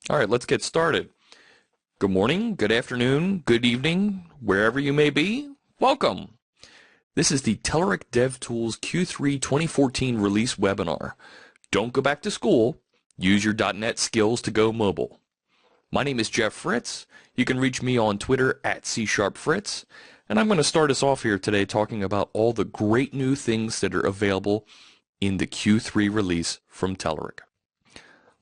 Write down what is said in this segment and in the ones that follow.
All right, let's get started. Good morning, good afternoon, good evening, wherever you may be. Welcome. This is the Telerik DevTools Q3 2014 release webinar. Don't go back to school. Use your .NET skills to go mobile. My name is Jeff Fritz. You can reach me on Twitter at C#Fritz. And I'm going to start us off here today talking about all the great new things that are available in the Q3 release from Telerik.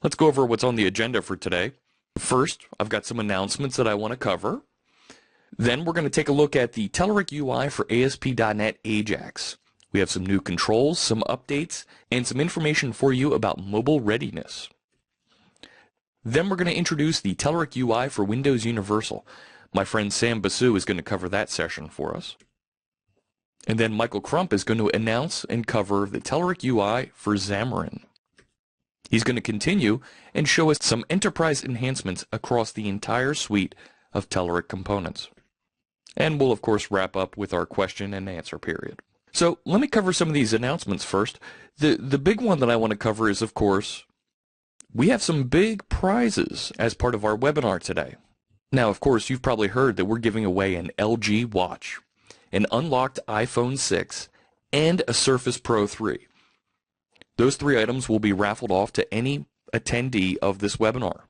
Let's go over what's on the agenda for today. First, I've got some announcements that I want to cover. Then we're going to take a look at the Telerik UI for ASP.NET AJAX. We have some new controls, some updates, and some information for you about mobile readiness. Then we're going to introduce the Telerik UI for Windows Universal. My friend Sam Basu is going to cover that session for us. And then Michael Crump is going to announce and cover the Telerik UI for Xamarin. He's going to continue and show us some enterprise enhancements across the entire suite of Telerik components. And we'll of course wrap up with our question and answer period. So let me cover some of these announcements first. The big one that I want to cover is, of course, we have some big prizes as part of our webinar today. Now, of course, you've probably heard that we're giving away an LG watch, an unlocked iPhone 6, and a Surface Pro 3. Those three items will be raffled off to any attendee of this webinar.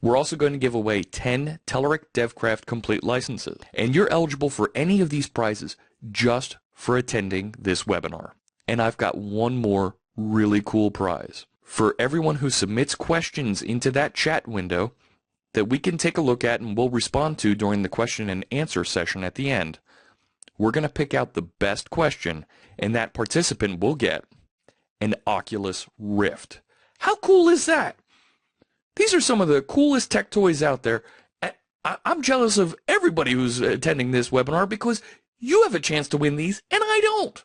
We're also going to give away 10 Telerik DevCraft Complete licenses, and you're eligible for any of these prizes just for attending this webinar. And I've got one more really cool prize. For everyone who submits questions into that chat window that we can take a look at and we'll respond to during the question and answer session at the end, we're going to pick out the best question, and that participant will get an Oculus Rift. How cool is that? These are some of the coolest tech toys out there. I'm jealous of everybody who's attending this webinar because you have a chance to win these and I don't.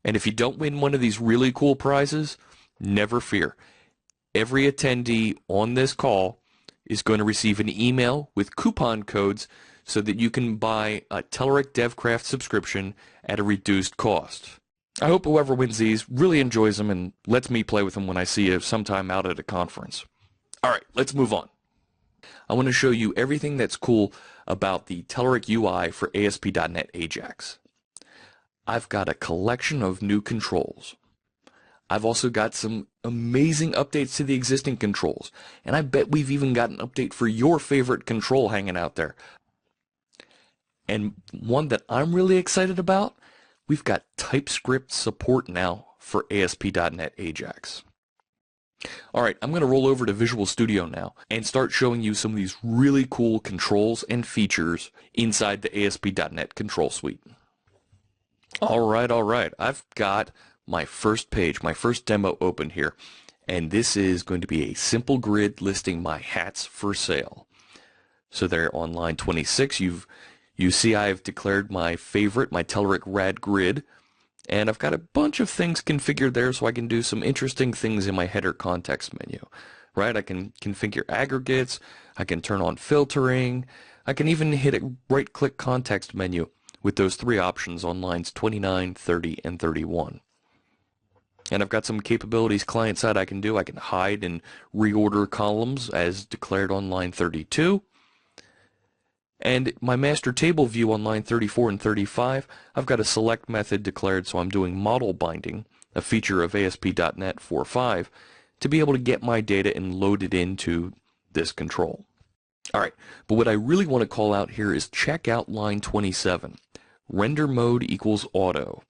And if you don't win one of these really cool prizes, never fear. Every attendee on this call is going to receive an email with coupon codes so that you can buy a Telerik DevCraft subscription at a reduced cost. I hope whoever wins these really enjoys them and lets me play with them when I see you sometime out at a conference. All right, let's move on. I want to show you everything that's cool about the Telerik UI for ASP.NET AJAX. I've got a collection of new controls. I've also got some amazing updates to the existing controls, and I bet we've even got an update for your favorite control hanging out there. And one that I'm really excited about, we've got TypeScript support now for ASP.NET AJAX. All right, I'm going to roll over to Visual Studio now and start showing you some of these really cool controls and features inside the ASP.NET Control Suite. All right. I've got my first page, my first demo open here, and this is going to be a simple grid listing my hats for sale. So there on line 26, you see I've declared my favorite, my Telerik Rad Grid, and I've got a bunch of things configured there so I can do some interesting things in my header context menu, right? I can configure aggregates, I can turn on filtering, I can even hit a right-click context menu with those three options on lines 29, 30, and 31. And I've got some capabilities client-side I can do. I can hide and reorder columns as declared on line 32. And my master table view on line 34 and 35, I've got a select method declared, so I'm doing model binding, a feature of ASP.NET 4.5, to be able to get my data and load it into this control. All right, but what I really want to call out here is check out line 27, render mode equals auto.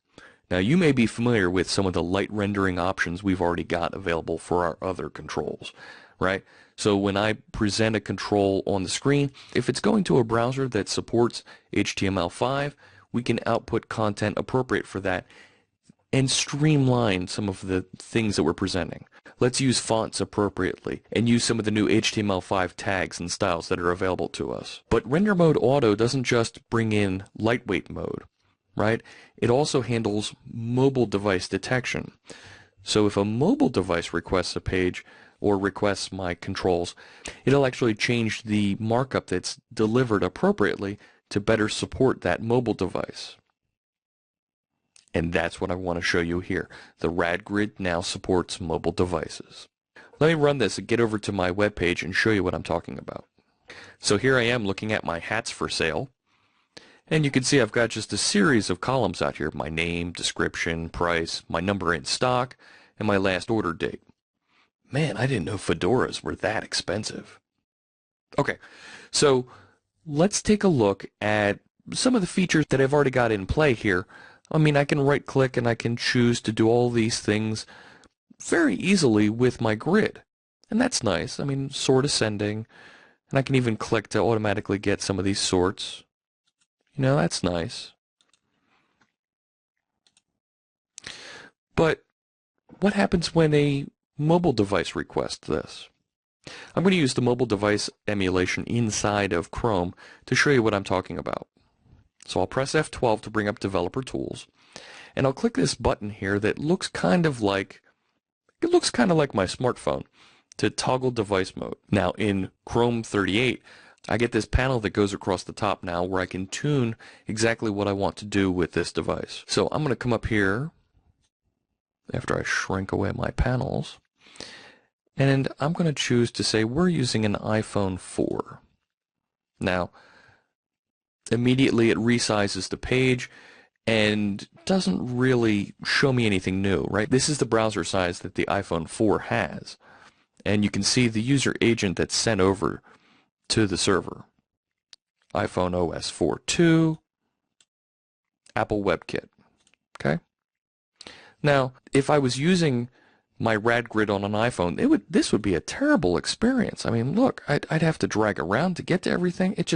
Now you may be familiar with some of the light rendering options we've already got available for our other controls, right? So when I present a control on the screen, if it's going to a browser that supports HTML5, we can output content appropriate for that and streamline some of the things that we're presenting. Let's use fonts appropriately and use some of the new HTML5 tags and styles that are available to us. But render mode auto doesn't just bring in lightweight mode, right? It also handles mobile device detection. So if a mobile device requests a page, or requests my controls, it'll actually change the markup that's delivered appropriately to better support that mobile device. And that's what I want to show you here. The Rad Grid now supports mobile devices. Let me run this and get over to my web page and show you what I'm talking about. So here I am looking at my hats for sale. And you can see I've got just a series of columns out here. My name, description, price, my number in stock, and my last order date. Man, I didn't know fedoras were that expensive. Okay, so let's take a look at some of the features that I've already got in play here. I mean, I can right-click and I can choose to do all these things very easily with my grid. And that's nice. I mean, sort ascending, and I can even click to automatically get some of these sorts. You know, that's nice. But what happens when a mobile device requests this? I'm going to use the mobile device emulation inside of Chrome to show you what I'm talking about. So I'll press F12 to bring up Developer Tools, and I'll click this button here that looks kind of like my smartphone to toggle device mode. Now in Chrome 38, I get this panel that goes across the top now where I can tune exactly what I want to do with this device. So I'm going to come up here after I shrink away my panels, and I'm going to choose to say we're using an iPhone 4. Now, immediately it resizes the page and doesn't really show me anything new, right? This is the browser size that the iPhone 4 has. And you can see the user agent that's sent over to the server. iPhone OS 4.2, Apple WebKit. Okay? Now, if I was using my rad grid on an iPhone, this would be a terrible experience. I mean, look, I'd have to drag around to get to everything. It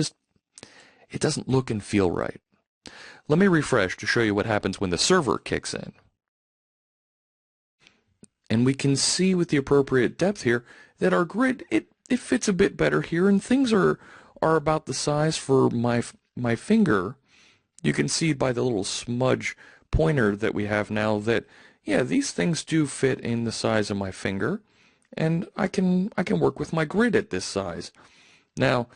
doesn't look and feel right. Let me refresh to show you what happens when the server kicks in. And we can see with the appropriate depth here that our grid, it fits a bit better here, and things are about the size for my finger. You can see by the little smudge pointer that we have now that, yeah, these things do fit in the size of my finger, and I can work with my grid at this size. Now,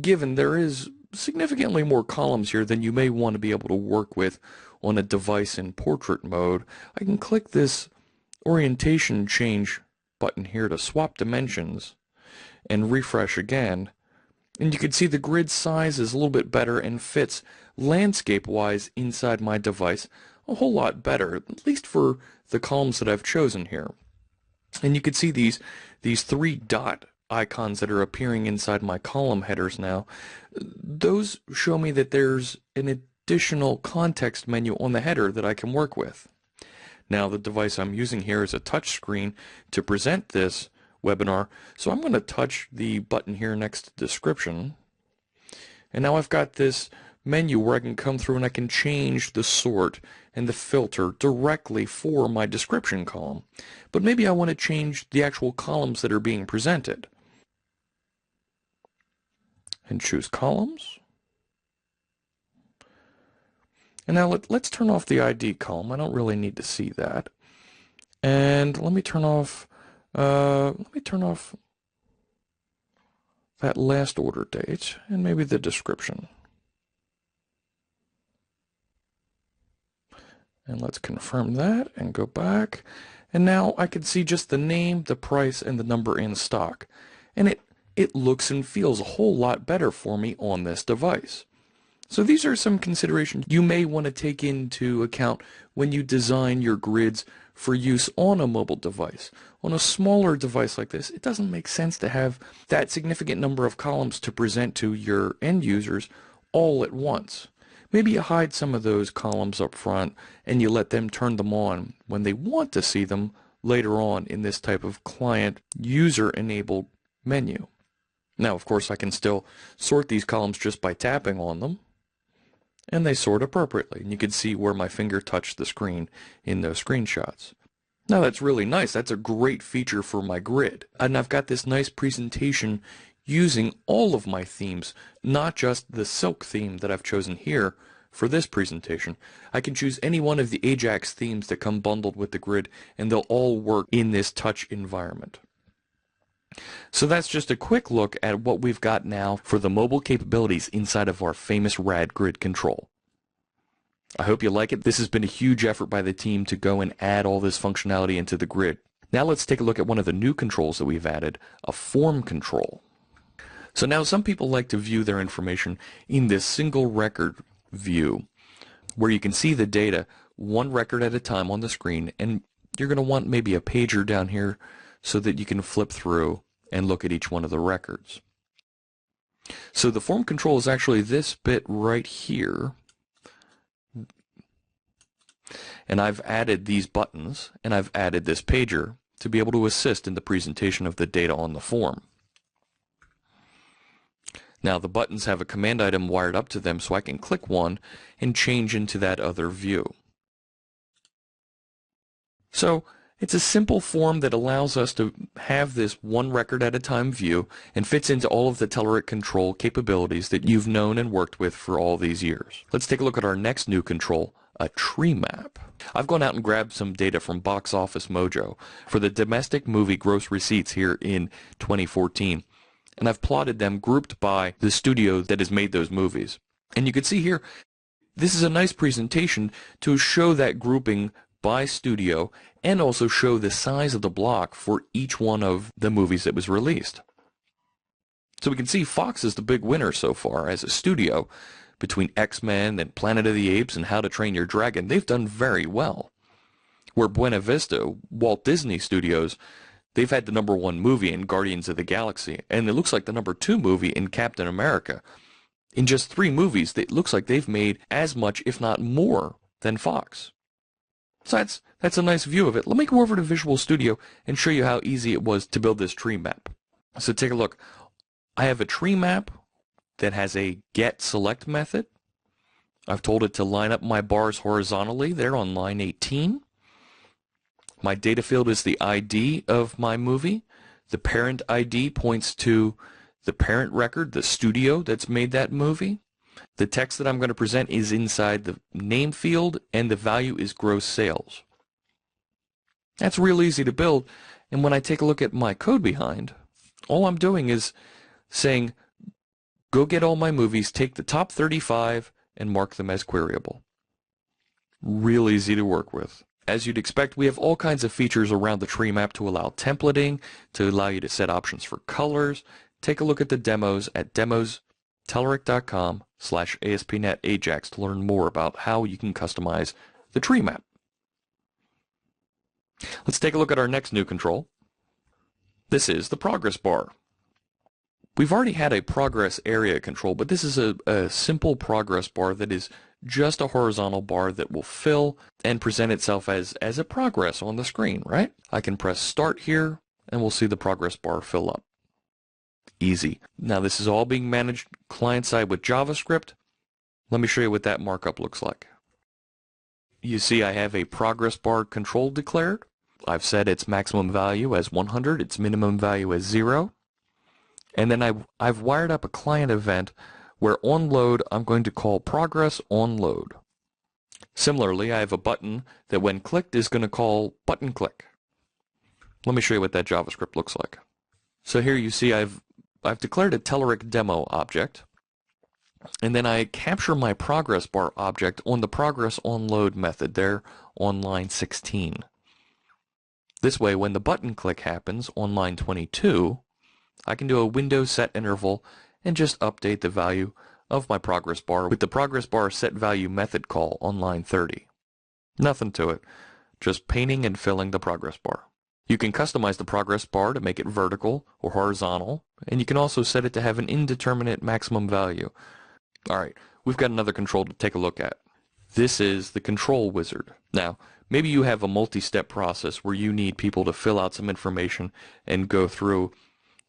given there is significantly more columns here than you may want to be able to work with on a device in portrait mode, I can click this orientation change button here to swap dimensions and refresh again, and you can see the grid size is a little bit better and fits landscape-wise inside my device a whole lot better, at least for the columns that I've chosen here. And you can see these three dot icons that are appearing inside my column headers now. Those show me that there's an additional context menu on the header that I can work with. Now the device I'm using here is a touch screen to present this webinar, so I'm going to touch the button here next to description, and now I've got this menu where I can come through and I can change the sort and the filter directly for my description column. But maybe I want to change the actual columns that are being presented. And choose columns. And now let's turn off the ID column. I don't really need to see that. And let me turn off that last order date and maybe the description. And let's confirm that and go back. And now I can see just the name, the price, and the number in stock. And it looks and feels a whole lot better for me on this device. So these are some considerations you may want to take into account when you design your grids for use on a mobile device. On a smaller device like this, it doesn't make sense to have that significant number of columns to present to your end users all at once. Maybe you hide some of those columns up front and you let them turn them on when they want to see them later on in this type of client user-enabled menu. Now, of course, I can still sort these columns just by tapping on them, and they sort appropriately. And you can see where my finger touched the screen in those screenshots. Now, that's really nice. That's a great feature for my grid. And I've got this nice presentation using all of my themes, not just the Silk theme that I've chosen here for this presentation. I can choose any one of the AJAX themes that come bundled with the grid, and they'll all work in this touch environment. So that's just a quick look at what we've got now for the mobile capabilities inside of our famous rad grid control. I hope you like it. This has been a huge effort by the team to go and add all this functionality into the grid. Now let's take a look at one of the new controls that we've added, a form control. So now some people like to view their information in this single record view, where you can see the data one record at a time on the screen, and you're going to want maybe a pager down here so that you can flip through and look at each one of the records. So the form control is actually this bit right here, and I've added these buttons and I've added this pager to be able to assist in the presentation of the data on the form. Now the buttons have a command item wired up to them, so I can click one and change into that other view. So it's a simple form that allows us to have this one record at a time view and fits into all of the Telerik control capabilities that you've known and worked with for all these years. Let's take a look at our next new control, a tree map. I've gone out and grabbed some data from Box Office Mojo for the domestic movie gross receipts here in 2014, and I've plotted them grouped by the studio that has made those movies. And you can see here, this is a nice presentation to show that grouping by studio and also show the size of the block for each one of the movies that was released. So we can see Fox is the big winner so far as a studio. Between X-Men and Planet of the Apes and How to Train Your Dragon, they've done very well. Where Buena Vista, Walt Disney Studios, they've had the #1 movie in Guardians of the Galaxy, and it looks like the #2 movie in Captain America. In just 3 movies, it looks like they've made as much, if not more, than Fox. So that's a nice view of it. Let me go over to Visual Studio and show you how easy it was to build this tree map. So take a look. I have a tree map that has a get select method. I've told it to line up my bars horizontally there on line 18. My data field is the ID of my movie. The parent ID points to the parent record, the studio that's made that movie. The text that I'm going to present is inside the name field, and the value is gross sales. That's real easy to build, and when I take a look at my code behind, all I'm doing is saying, go get all my movies, take the top 35, and mark them as queryable. Real easy to work with. As you'd expect, we have all kinds of features around the tree map to allow templating, to allow you to set options for colors. Take a look at the demos at demos.telerik.com/ASP.NET AJAX to learn more about how you can customize the tree map. Let's take a look at our next new control. This is the progress bar. We've already had a progress area control, but this is a simple progress bar that is just a horizontal bar that will fill and present itself as a progress on the screen, right? I can press start here and we'll see the progress bar fill up. Easy. Now this is all being managed client-side with JavaScript. Let me show you what that markup looks like. You see I have a progress bar control declared. I've set its maximum value as 100, its minimum value as 0. And then I've wired up a client event where on load I'm going to call progress on load. Similarly, I have a button that when clicked is going to call button click. Let me show you what that JavaScript looks like. So here you see I've declared a Telerik demo object, and then I capture my progress bar object on the progress on load method there on line 16. This way, when the button click happens on line 22, I can do a window set interval and just update the value of my progress bar with the progress bar set value method call on line 30. Nothing to it, just painting and filling the progress bar. You can customize the progress bar to make it vertical or horizontal, and you can also set it to have an indeterminate maximum value. Alright, we've got another control to take a look at. This is the control wizard. Now, maybe you have a multi-step process where you need people to fill out some information and go through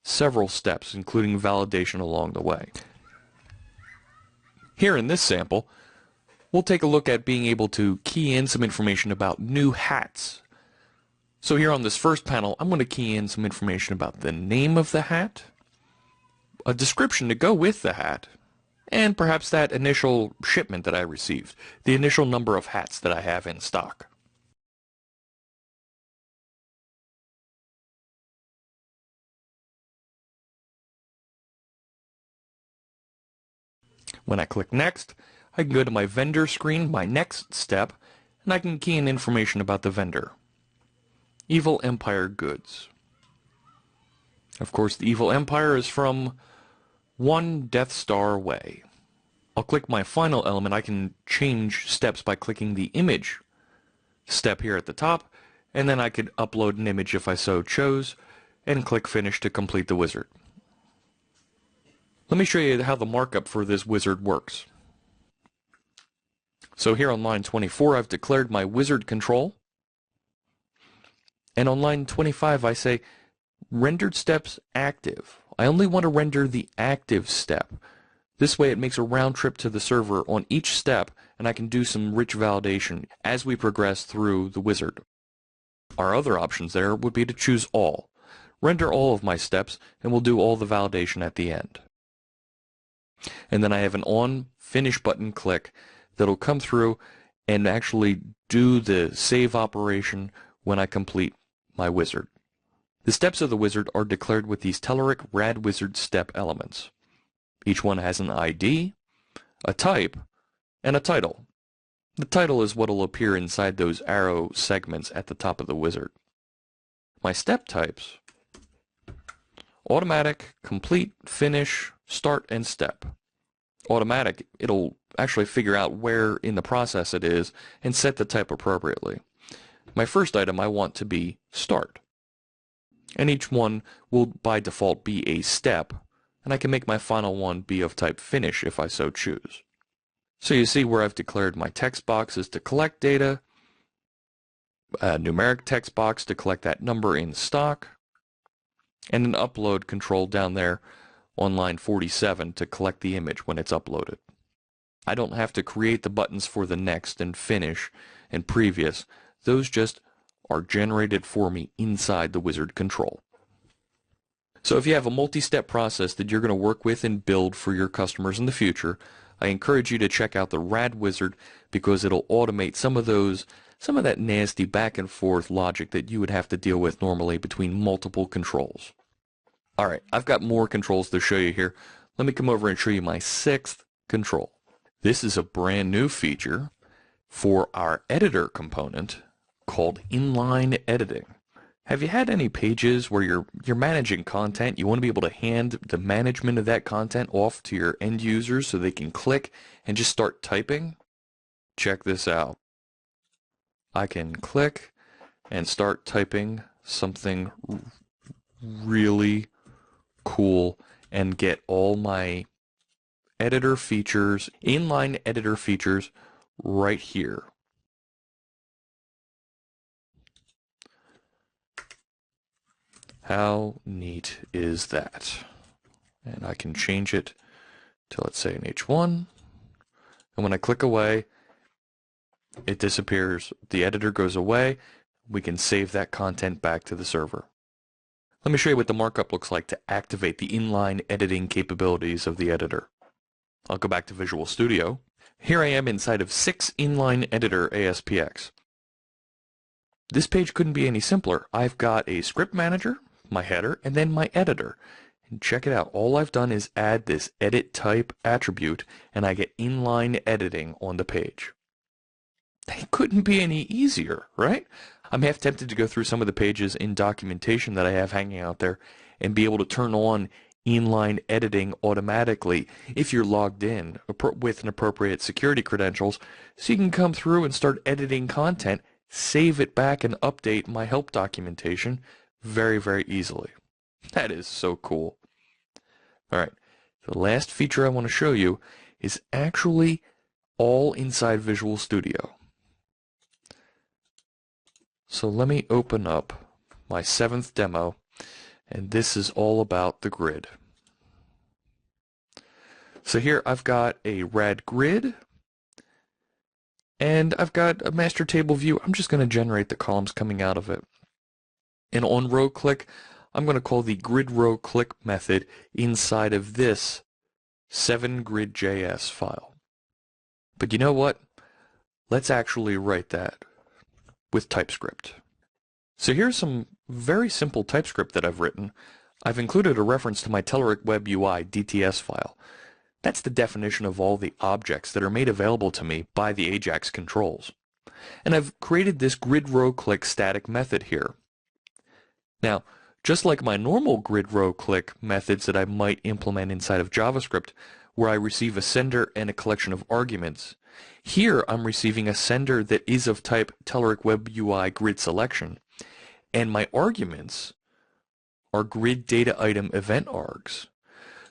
several steps, including validation along the way. Here in this sample, we'll take a look at being able to key in some information about new hats. So here on this first panel, I'm going to key in some information about the name of the hat, a description to go with the hat, and perhaps that initial shipment that I received, the initial number of hats that I have in stock. When I click Next, I can go to my vendor screen, my next step, and I can key in information about the vendor. Evil Empire goods. Of course, the Evil Empire is from one Death Star away. I'll click my final element. I can change steps by clicking the image step here at the top, and then I could upload an image if I so chose, and click Finish to complete the wizard. Let me show you how the markup for this wizard works. So here on line 24, I've declared my wizard control. And on line 25, I say rendered steps active. I only want to render the active step. This way it makes a round trip to the server on each step, and I can do some rich validation as we progress through the wizard. Our other options there would be to choose all. Render all of my steps, and we'll do all the validation at the end. And then I have an on finish button click that'll come through and actually do the save operation when I complete my wizard. The steps of the wizard are declared with these Telerik rad wizard step elements. Each one has an ID, a type, and a title. The title is what will appear inside those arrow segments at the top of the wizard. My step types: automatic, complete, finish, start, and step. Automatic, it'll actually figure out where in the process it is and set the type appropriately. My first item I want to be start. And each one will by default be a step, and I can make my final one be of type finish if I so choose. So you see where I've declared my text boxes to collect data, a numeric text box to collect that number in stock, and an upload control down there on line 47 to collect the image when it's uploaded. I don't have to create the buttons for the next and finish and previous. Those just are generated for me inside the wizard control. So if you have a multi-step process that you're going to work with and build for your customers in the future, I encourage you to check out the Rad Wizard because it'll automate some of that nasty back and forth logic that you would have to deal with normally between multiple controls. Alright, I've got more controls to show you here. Let me come over and show you my sixth control. This is a brand new feature for our editor component called inline editing. Have you had any pages where you're managing content, you want to be able to hand the management of that content off to your end users so they can click and just start typing? Check this out. I can click and start typing something really cool and get all my editor features, inline editor features right here. How neat is that? And I can change it to, let's say, an H1. And when I click away, it disappears. The editor goes away. We can save that content back to the server. Let me show you what the markup looks like to activate the inline editing capabilities of the editor. I'll go back to Visual Studio. Here I am inside of 6 inline editor ASPX. This page couldn't be any simpler. I've got a script manager, my header, and then my editor. And check it out. All I've done is add this edit type attribute, and I get inline editing on the page. It couldn't be any easier, right? I'm half tempted to go through some of the pages in documentation that I have hanging out there and be able to turn on inline editing automatically if you're logged in with an appropriate security credentials, so you can come through and start editing content, save it back, and update my help documentation very, very easily. That is so cool. Alright, the last feature I want to show you is actually all inside Visual Studio. So let me open up my 7th demo, and this is all about the grid. So here I've got a rad grid, and I've got a master table view. I'm just going to generate the columns coming out of it. And on row click, I'm going to call the grid row click method inside of this 7grid.js file. But you know what? Let's actually write that with TypeScript. So here's some very simple TypeScript that I've written. I've included a reference to my Telerik Web UI DTS file. That's the definition of all the objects that are made available to me by the AJAX controls. And I've created this grid row click static method here. Now, just like my normal grid row click methods that I might implement inside of JavaScript, where I receive a sender and a collection of arguments, here I'm receiving a sender that is of type Telerik Web UI grid selection, and my arguments are grid data item event args.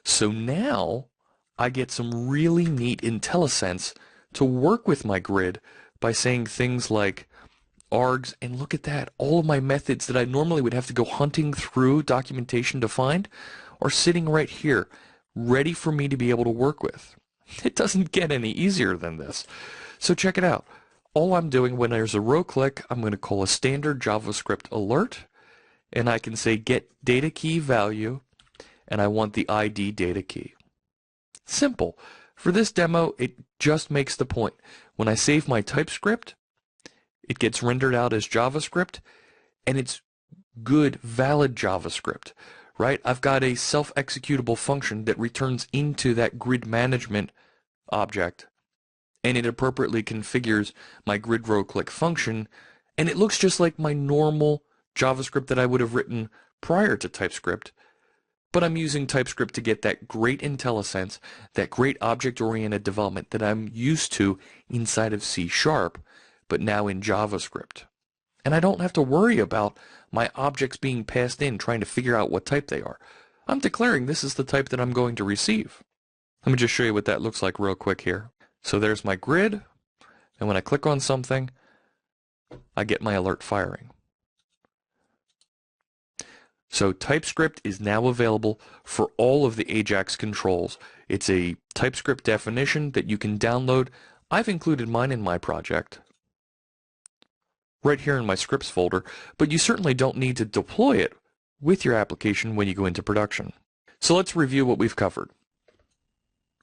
So now I get some really neat IntelliSense to work with my grid by saying things like args, and look at that, all of my methods that I normally would have to go hunting through documentation to find are sitting right here, ready for me to be able to work with. It doesn't get any easier than this. So check it out. All I'm doing when there's a row click, I'm going to call a standard JavaScript alert, and I can say get data key value, and I want the ID data key. Simple. For this demo, it just makes the point. When I save my TypeScript, it gets rendered out as JavaScript, and it's good, valid JavaScript, right? I've got a self-executable function that returns into that grid management object, and it appropriately configures my grid row click function, and it looks just like my normal JavaScript that I would have written prior to TypeScript, but I'm using TypeScript to get that great IntelliSense, that great object-oriented development that I'm used to inside of C#, but now in JavaScript. And I don't have to worry about my objects being passed in trying to figure out what type they are. I'm declaring this is the type that I'm going to receive. Let me just show you what that looks like real quick here. So there's my grid, and when I click on something, I get my alert firing. So TypeScript is now available for all of the AJAX controls. It's a TypeScript definition that you can download. I've included mine in my project right here in my scripts folder, but you certainly don't need to deploy it with your application when you go into production. So let's review what we've covered.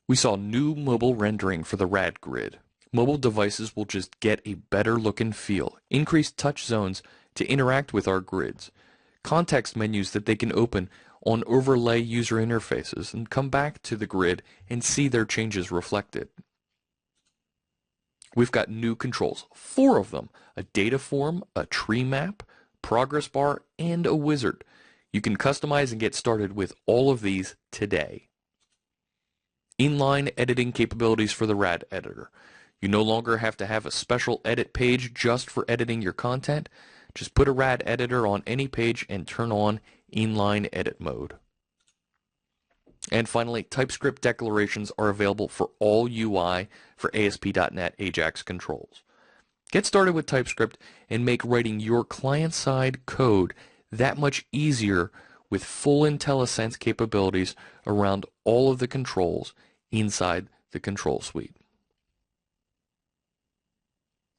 We saw new mobile rendering for the RAD grid. Mobile devices will just get a better look and feel, increased touch zones to interact with our grids, context menus that they can open on overlay user interfaces and come back to the grid and see their changes reflected. We've got new controls, 4 of them, a data form, a tree map, progress bar, and a wizard. You can customize and get started with all of these today. Inline editing capabilities for the RAD editor. You no longer have to have a special edit page just for editing your content. Just put a RAD editor on any page and turn on inline edit mode. And finally, TypeScript declarations are available for all UI for ASP.NET AJAX controls. Get started with TypeScript and make writing your client-side code that much easier with full IntelliSense capabilities around all of the controls inside the control suite.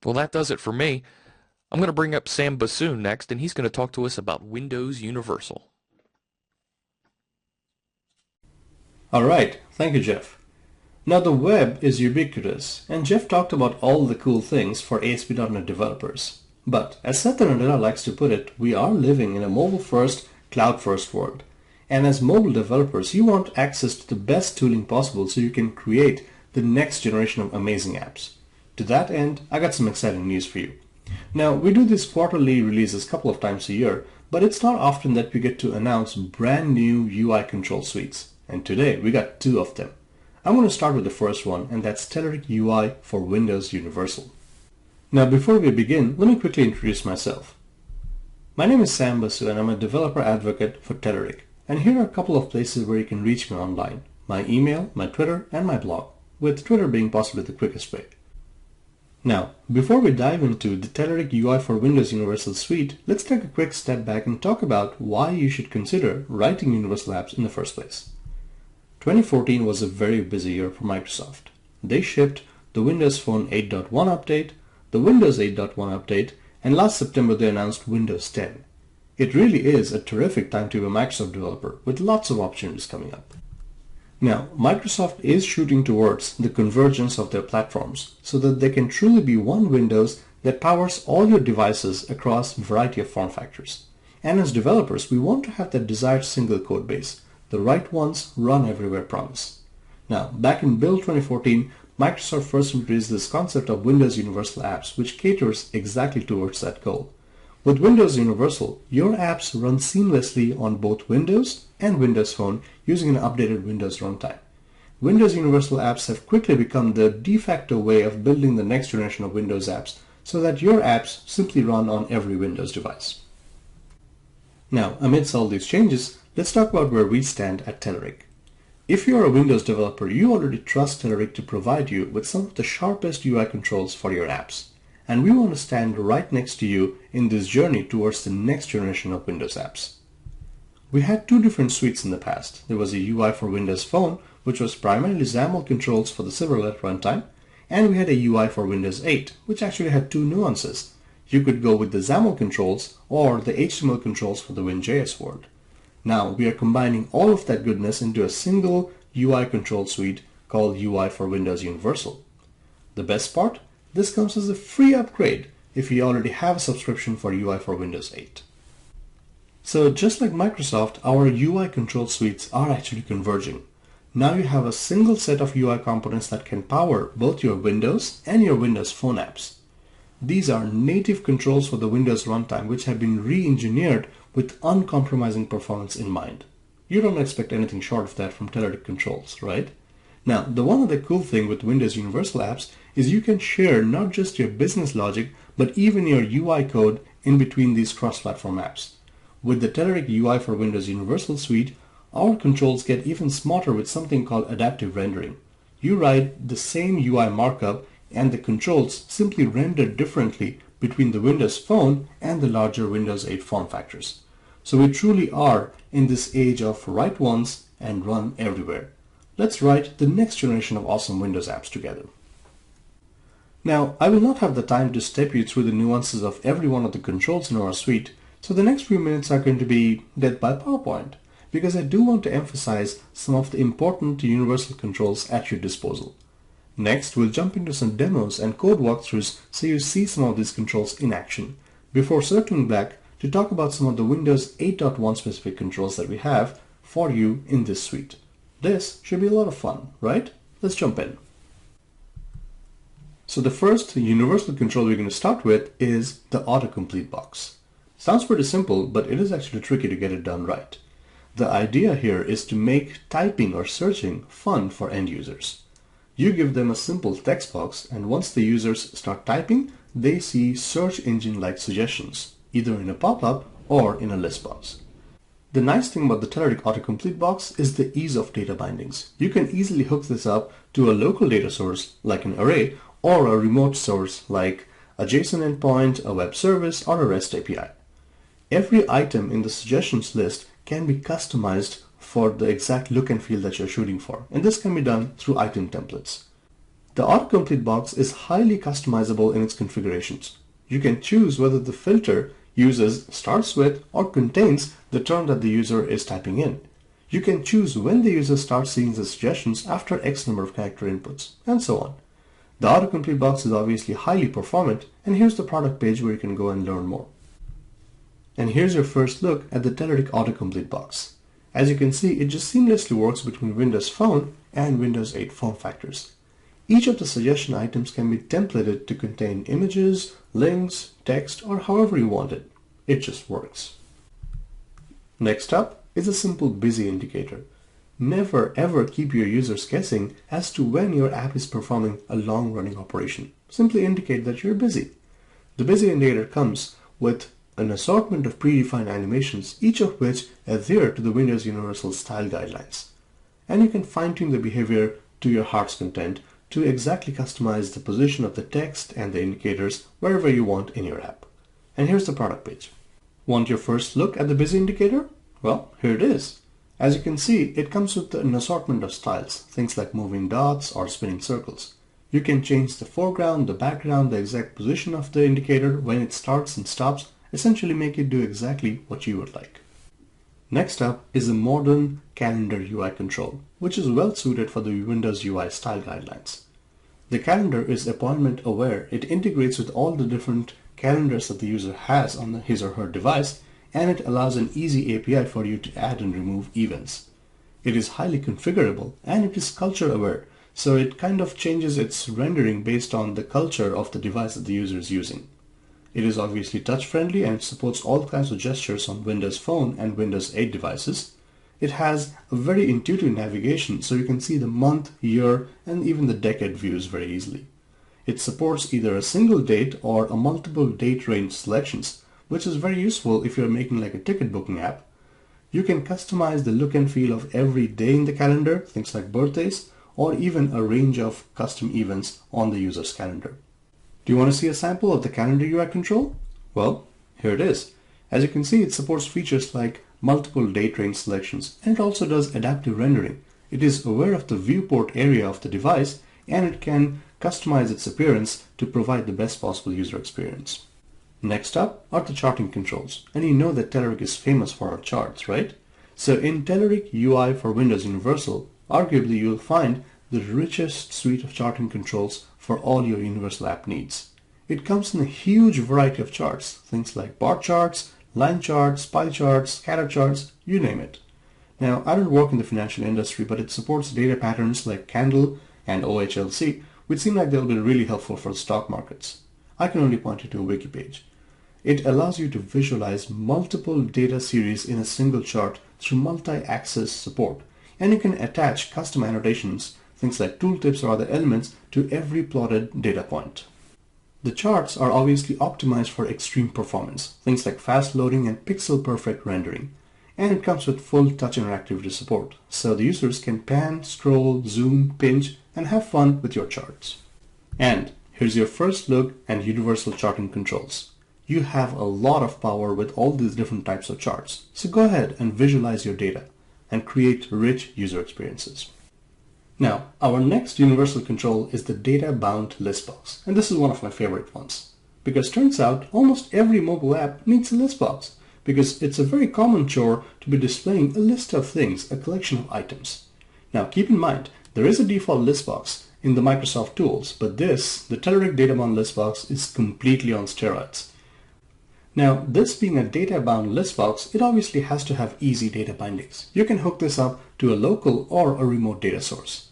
Well, that does it for me. I'm going to bring up Sam Bassoon next, and he's going to talk to us about Windows Universal. Alright, thank you, Jeff. Now the web is ubiquitous, and Jeff talked about all the cool things for ASP.NET developers. But as Satya Nadella likes to put it, we are living in a mobile-first, cloud-first world. And as mobile developers, you want access to the best tooling possible so you can create the next generation of amazing apps. To that end, I got some exciting news for you. Now, we do these quarterly releases a couple of times a year, but it's not often that we get to announce brand new UI control suites. And today, we got 2 of them. I'm going to start with the first one, and that's Telerik UI for Windows Universal. Now, before we begin, let me quickly introduce myself. My name is Sam Basu, and I'm a developer advocate for Telerik. And here are a couple of places where you can reach me online. My email, my Twitter, and my blog, with Twitter being possibly the quickest way. Now, before we dive into the Telerik UI for Windows Universal Suite, let's take a quick step back and talk about why you should consider writing universal apps in the first place. 2014 was a very busy year for Microsoft. They shipped the Windows Phone 8.1 update, the Windows 8.1 update, and last September they announced Windows 10. It really is a terrific time to be a Microsoft developer with lots of opportunities coming up. Now, Microsoft is shooting towards the convergence of their platforms so that they can truly be one Windows that powers all your devices across a variety of form factors. And as developers, we want to have that desired single code base, the right ones run everywhere promise. Now, back in Build 2014, Microsoft first introduced this concept of Windows Universal Apps, which caters exactly towards that goal. With Windows Universal, your apps run seamlessly on both Windows and Windows Phone using an updated Windows runtime. Windows Universal apps have quickly become the de facto way of building the next generation of Windows apps so that your apps simply run on every Windows device. Now, amidst all these changes, let's talk about where we stand at Telerik. If you're a Windows developer, you already trust Telerik to provide you with some of the sharpest UI controls for your apps. And we want to stand right next to you in this journey towards the next generation of Windows apps. We had two different suites in the past. There was a UI for Windows Phone, which was primarily XAML controls for the Silverlight runtime, and we had a UI for Windows 8, which actually had two nuances. You could go with the XAML controls or the HTML controls for the WinJS world. Now we are combining all of that goodness into a single UI control suite called UI for Windows Universal. The best part? This comes as a free upgrade if you already have a subscription for UI for Windows 8. So just like Microsoft, our UI control suites are actually converging. Now you have a single set of UI components that can power both your Windows and your Windows Phone apps. These are native controls for the Windows runtime which have been re-engineered with uncompromising performance in mind. You don't expect anything short of that from Telerik controls, right? Now, the one other cool thing with Windows Universal apps is you can share not just your business logic, but even your UI code in between these cross-platform apps. With the Telerik UI for Windows Universal suite, our controls get even smarter with something called adaptive rendering. You write the same UI markup and the controls simply render differently between the Windows Phone and the larger Windows 8 form factors. So we truly are in this age of write once and run everywhere. Let's write the next generation of awesome Windows apps together. Now, I will not have the time to step you through the nuances of every one of the controls in our suite, so the next few minutes are going to be death by PowerPoint, because I do want to emphasize some of the important universal controls at your disposal. Next, we'll jump into some demos and code walkthroughs so you see some of these controls in action, before circling back to talk about some of the Windows 8.1 specific controls that we have for you in this suite. This should be a lot of fun, right? Let's jump in. So the first universal control we're going to start with is the autocomplete box. Sounds pretty simple, but it is actually tricky to get it done right. The idea here is to make typing or searching fun for end users. You give them a simple text box, and once the users start typing, they see search engine-like suggestions, either in a pop-up or in a list box. The nice thing about the Telerik autocomplete box is the ease of data bindings. You can easily hook this up to a local data source like an array or a remote source like a JSON endpoint, a web service, or a REST API. Every item in the suggestions list can be customized for the exact look and feel that you're shooting for, and this can be done through item templates. The autocomplete box is highly customizable in its configurations. You can choose whether the filter uses, starts with, or contains the term that the user is typing in. You can choose when the user starts seeing the suggestions after X number of character inputs, and so on. The autocomplete box is obviously highly performant, and here's the product page where you can go and learn more. And here's your first look at the Telerik autocomplete box. As you can see, it just seamlessly works between Windows Phone and Windows 8 form factors. Each of the suggestion items can be templated to contain images, links, text, or however you want it. It just works. Next up is a simple busy indicator. Never ever keep your users guessing as to when your app is performing a long-running operation. Simply indicate that you're busy. The busy indicator comes with an assortment of predefined animations, each of which adhere to the Windows Universal style guidelines. And you can fine-tune the behavior to your heart's content to exactly customize the position of the text and the indicators wherever you want in your app. And here's the product page. Want your first look at the busy indicator? Well, here it is. As you can see, it comes with an assortment of styles, things like moving dots or spinning circles. You can change the foreground, the background, the exact position of the indicator when it starts and stops, essentially make it do exactly what you would like. Next up is a modern calendar UI control, which is well suited for the Windows UI style guidelines. The calendar is appointment aware. It integrates with all the different calendars that the user has on his or her device, and it allows an easy API for you to add and remove events. It is highly configurable and it is culture aware, so it kind of changes its rendering based on the culture of the device that the user is using. It is obviously touch-friendly and it supports all kinds of gestures on Windows Phone and Windows 8 devices. It has a very intuitive navigation, so you can see the month, year, and even the decade views very easily. It supports either a single date or a multiple date range selections, which is very useful if you're making like a ticket booking app. You can customize the look and feel of every day in the calendar, things like birthdays, or even a range of custom events on the user's calendar. Do you want to see a sample of the calendar UI control? Well, here it is. As you can see, it supports features like multiple date range selections, and it also does adaptive rendering. It is aware of the viewport area of the device, and it can customize its appearance to provide the best possible user experience. Next up are the charting controls, and you know that Telerik is famous for our charts, right? So in Telerik UI for Windows Universal, arguably you'll find the richest suite of charting controls for all your Universal app needs. It comes in a huge variety of charts, things like bar charts, line charts, pie charts, scatter charts, you name it. Now, I don't work in the financial industry, but it supports data patterns like candle and OHLC, which seem like they'll be really helpful for the stock markets. I can only point you to a wiki page. It allows you to visualize multiple data series in a single chart through multi-axis support, and you can attach custom annotations, things like tooltips or other elements, to every plotted data point. The charts are obviously optimized for extreme performance, things like fast loading and pixel-perfect rendering. And it comes with full touch interactivity support, so the users can pan, scroll, zoom, pinch, and have fun with your charts. And here's your first look at universal charting controls. You have a lot of power with all these different types of charts, so go ahead and visualize your data and create rich user experiences. Now, our next universal control is the data-bound list box, and this is one of my favorite ones, because turns out almost every mobile app needs a list box, because it's a very common chore to be displaying a list of things, a collection of items. Now, keep in mind, there is a default list box in the Microsoft tools, but this, the Telerik data-bound list box, is completely on steroids. Now, this being a data-bound list box, it obviously has to have easy data bindings. You can hook this up to a local or a remote data source.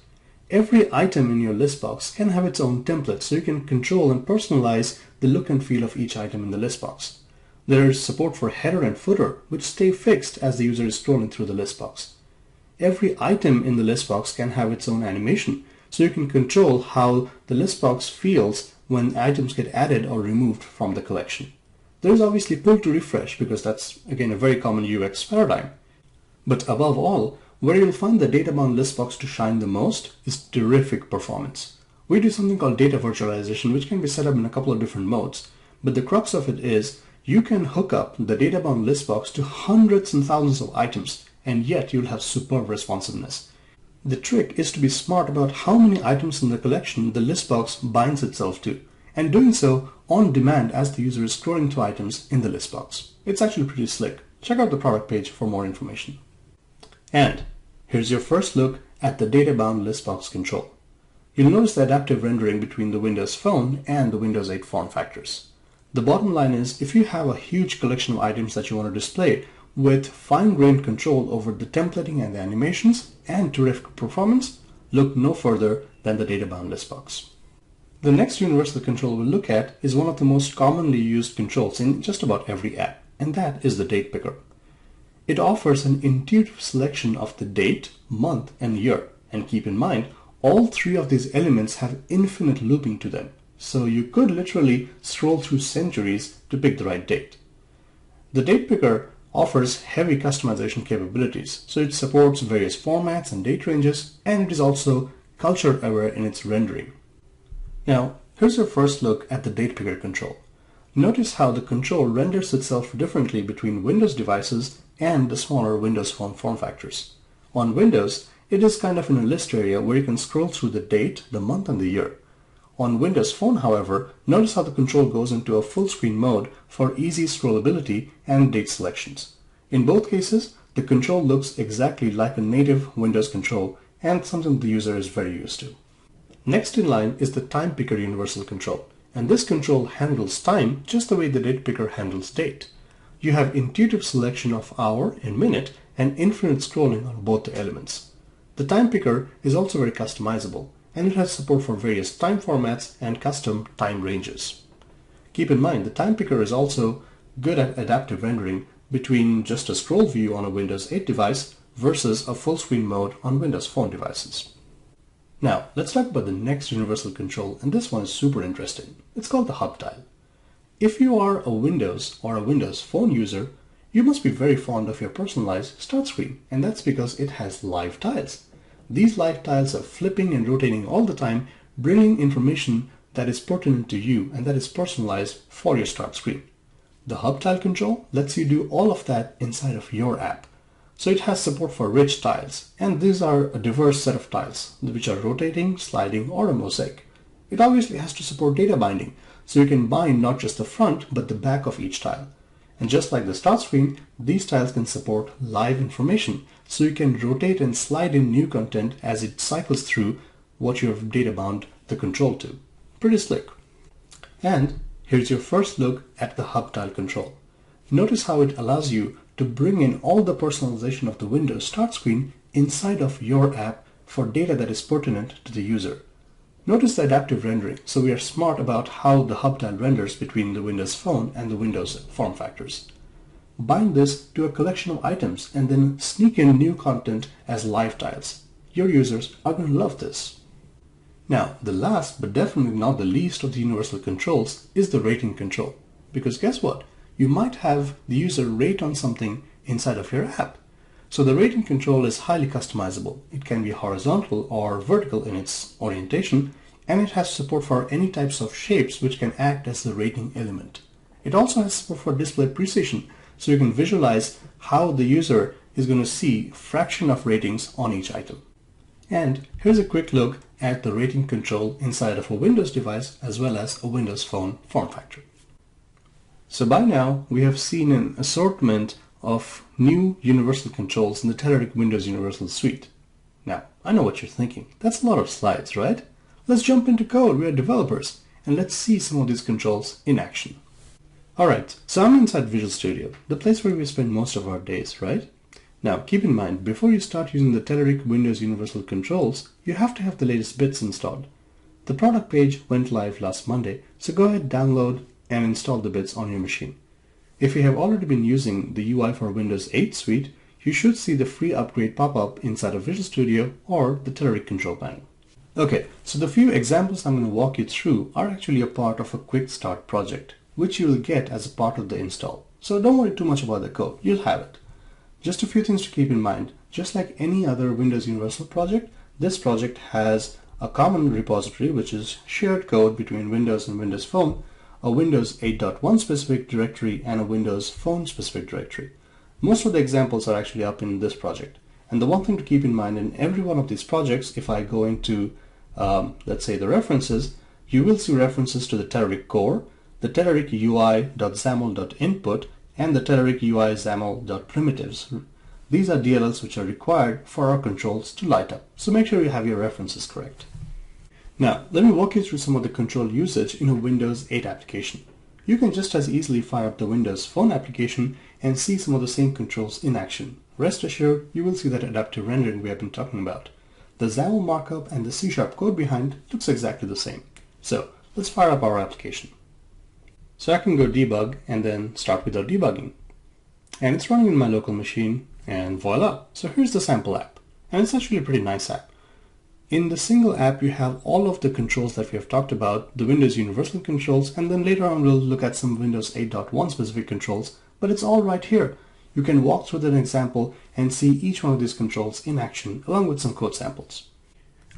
Every item in your list box can have its own template, so you can control and personalize the look and feel of each item in the list box. There is support for header and footer, which stay fixed as the user is scrolling through the list box. Every item in the list box can have its own animation, so you can control how the list box feels when items get added or removed from the collection. There is obviously pull to refresh, because that's again a very common UX paradigm. But above all, where you'll find the data-bound list box to shine the most is terrific performance. We do something called data virtualization, which can be set up in a couple of different modes, but the crux of it is you can hook up the data-bound list box to hundreds and thousands of items, and yet you'll have superb responsiveness. The trick is to be smart about how many items in the collection the list box binds itself to, and doing so on demand as the user is scrolling to items in the list box. It's actually pretty slick. Check out the product page for more information. And here's your first look at the data-bound list box control. You'll notice the adaptive rendering between the Windows Phone and the Windows 8 form factors. The bottom line is, if you have a huge collection of items that you want to display with fine-grained control over the templating and the animations and terrific performance, look no further than the data-bound list box. The next universal control we'll look at is one of the most commonly used controls in just about every app, and that is the date picker. It offers an intuitive selection of the date, month, and year, and keep in mind, all three of these elements have infinite looping to them, so you could literally scroll through centuries to pick the right date. The date picker offers heavy customization capabilities, so it supports various formats and date ranges, and it is also culture aware in its rendering. Now, here's your first look at the date picker control. Notice how the control renders itself differently between Windows devices and the smaller Windows Phone form factors. On Windows, it is kind of in a list area where you can scroll through the date, the month, and the year. On Windows Phone, however, notice how the control goes into a full screen mode for easy scrollability and date selections. In both cases, the control looks exactly like a native Windows control, and something the user is very used to. Next in line is the time picker universal control, and this control handles time just the way the date picker handles date. You have intuitive selection of hour and minute and infinite scrolling on both the elements. The time picker is also very customizable, and it has support for various time formats and custom time ranges. Keep in mind, the time picker is also good at adaptive rendering between just a scroll view on a Windows 8 device versus a full screen mode on Windows Phone devices. Now, let's talk about the next universal control, and this one is super interesting. It's called the hub tile. If you are a Windows or a Windows Phone user, you must be very fond of your personalized start screen, and that's because it has live tiles. These live tiles are flipping and rotating all the time, bringing information that is pertinent to you and that is personalized for your start screen. The hub tile control lets you do all of that inside of your app. So it has support for rich tiles, and these are a diverse set of tiles which are rotating, sliding, or a mosaic. It obviously has to support data binding, so you can bind not just the front but the back of each tile. And just like the start screen, these tiles can support live information, so you can rotate and slide in new content as it cycles through what you have data bound the control to. Pretty slick. And here's your first look at the hub tile control. Notice how it allows you to bring in all the personalization of the Windows start screen inside of your app for data that is pertinent to the user. Notice the adaptive rendering, so we are smart about how the hub tile renders between the Windows Phone and the Windows form factors. Bind this to a collection of items and then sneak in new content as live tiles. Your users are going to love this. Now, the last but definitely not the least of the universal controls is the rating control. Because guess what? You might have the user rate on something inside of your app. So the rating control is highly customizable. It can be horizontal or vertical in its orientation, and it has support for any types of shapes which can act as the rating element. It also has support for display precision, so you can visualize how the user is going to see fraction of ratings on each item. And here's a quick look at the rating control inside of a Windows device as well as a Windows Phone form factor. So by now we have seen an assortment of new universal controls in the Telerik Windows Universal Suite. Now, I know what you're thinking. That's a lot of slides, right? Let's jump into code. We are developers, and let's see some of these controls in action. Alright, so I'm inside Visual Studio, the place where we spend most of our days, right? Now, keep in mind, before you start using the Telerik Windows Universal Controls, you have to have the latest bits installed. The product page went live last Monday, so go ahead, download and install the bits on your machine. If you have already been using the UI for Windows 8 Suite, you should see the free upgrade pop up inside of Visual Studio or the Telerik control panel. Okay, so the few examples I'm going to walk you through are actually a part of a quick start project, which you will get as a part of the install. So don't worry too much about the code, you'll have it. Just a few things to keep in mind. Just like any other Windows Universal project, this project has a common repository which is shared code between Windows and Windows Phone, a Windows 8.1 specific directory, and a Windows Phone specific directory. Most of the examples are actually up in this project. And the one thing to keep in mind in every one of these projects, if I go into, let's say, the references, you will see references to the Telerik core, the Telerik UI.xaml.input, and the Telerik UI XAML.primitives. These are DLLs which are required for our controls to light up. So make sure you have your references correct. Now, let me walk you through some of the control usage in a Windows 8 application. You can just as easily fire up the Windows Phone application and see some of the same controls in action. Rest assured, you will see that adaptive rendering we have been talking about. The XAML markup and the C# code behind looks exactly the same. So, let's fire up our application. So I can go debug and then start without debugging. And it's running in my local machine, and voila! So here's the sample app. And it's actually a pretty nice app. In the single app, you have all of the controls that we have talked about, the Windows Universal controls, and then later on we'll look at some Windows 8.1 specific controls, but it's all right here. You can walk through an example and see each one of these controls in action, along with some code samples.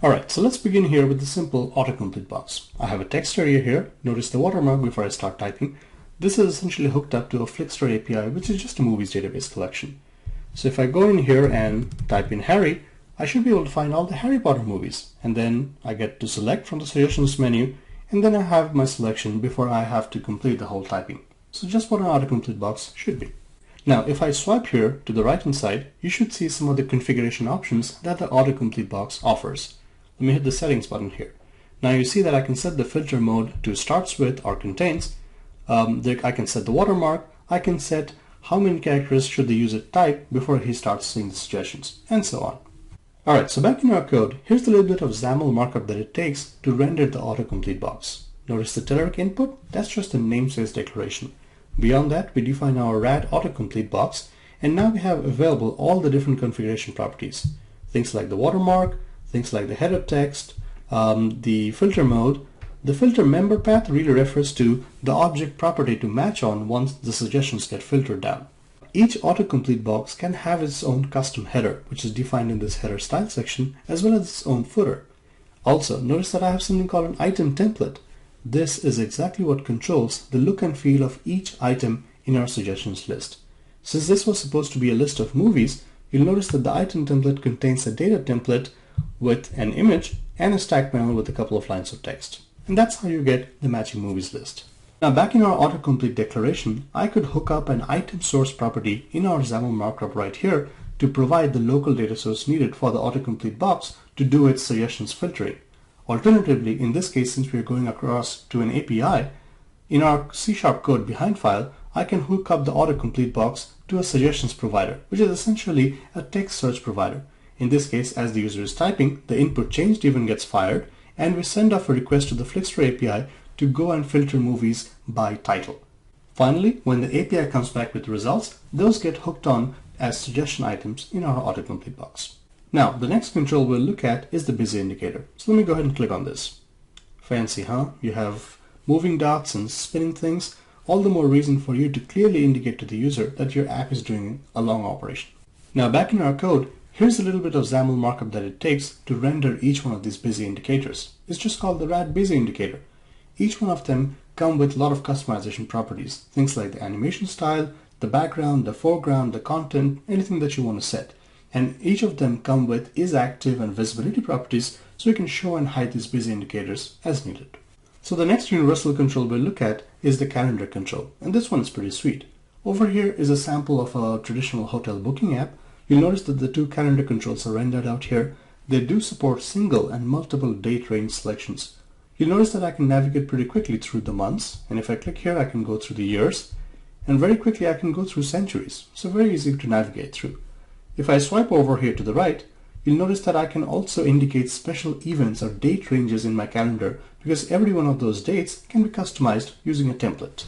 Alright, so let's begin here with the simple autocomplete box. I have a text area here. Notice the watermark before I start typing. This is essentially hooked up to a Flickster API, which is just a movies database collection. So if I go in here and type in Harry, I should be able to find all the Harry Potter movies, and then I get to select from the suggestions menu, and then I have my selection before I have to complete the whole typing. So just what an autocomplete box should be. Now if I swipe here to the right hand side, you should see some of the configuration options that the autocomplete box offers. Let me hit the settings button here. Now you see that I can set the filter mode to starts with or contains. I can set the watermark. I can set how many characters should the user type before he starts seeing the suggestions, and so on. Alright, so back in our code, here's the little bit of XAML markup that it takes to render the autocomplete box. Notice the Telerik input? That's just a namespace declaration. Beyond that, we define our rad autocomplete box, and now we have available all the different configuration properties. Things like the watermark, things like the header text, the filter mode. The filter member path really refers to the object property to match on once the suggestions get filtered down. Each autocomplete box can have its own custom header, which is defined in this header style section, as well as its own footer. Also, notice that I have something called an item template. This is exactly what controls the look and feel of each item in our suggestions list. Since this was supposed to be a list of movies, you'll notice that the item template contains a data template with an image and a stack panel with a couple of lines of text. And that's how you get the matching movies list. Now back in our autocomplete declaration, I could hook up an item source property in our XAML markup right here to provide the local data source needed for the autocomplete box to do its suggestions filtering. Alternatively, in this case, since we are going across to an API, in our C# code behind file, I can hook up the autocomplete box to a suggestions provider, which is essentially a text search provider. In this case, as the user is typing, the input changed even gets fired, and we send off a request to the Flixtor API to go and filter movies by title. Finally, when the API comes back with results, those get hooked on as suggestion items in our autocomplete box. Now, the next control we'll look at is the busy indicator. So let me go ahead and click on this. Fancy, huh? You have moving dots and spinning things. All the more reason for you to clearly indicate to the user that your app is doing a long operation. Now back in our code, here's a little bit of XAML markup that it takes to render each one of these busy indicators. It's just called the rad busy indicator. Each one of them come with a lot of customization properties, things like the animation style, the background, the foreground, the content, anything that you want to set. And each of them come with isActive and visibility properties, so you can show and hide these busy indicators as needed. So the next universal control we'll look at is the calendar control, and this one is pretty sweet. Over here is a sample of a traditional hotel booking app. You'll notice that the two calendar controls are rendered out here. They do support single and multiple date range selections. You'll notice that I can navigate pretty quickly through the months, and if I click here I can go through the years, and very quickly I can go through centuries, so very easy to navigate through. If I swipe over here to the right, you'll notice that I can also indicate special events or date ranges in my calendar, because every one of those dates can be customized using a template.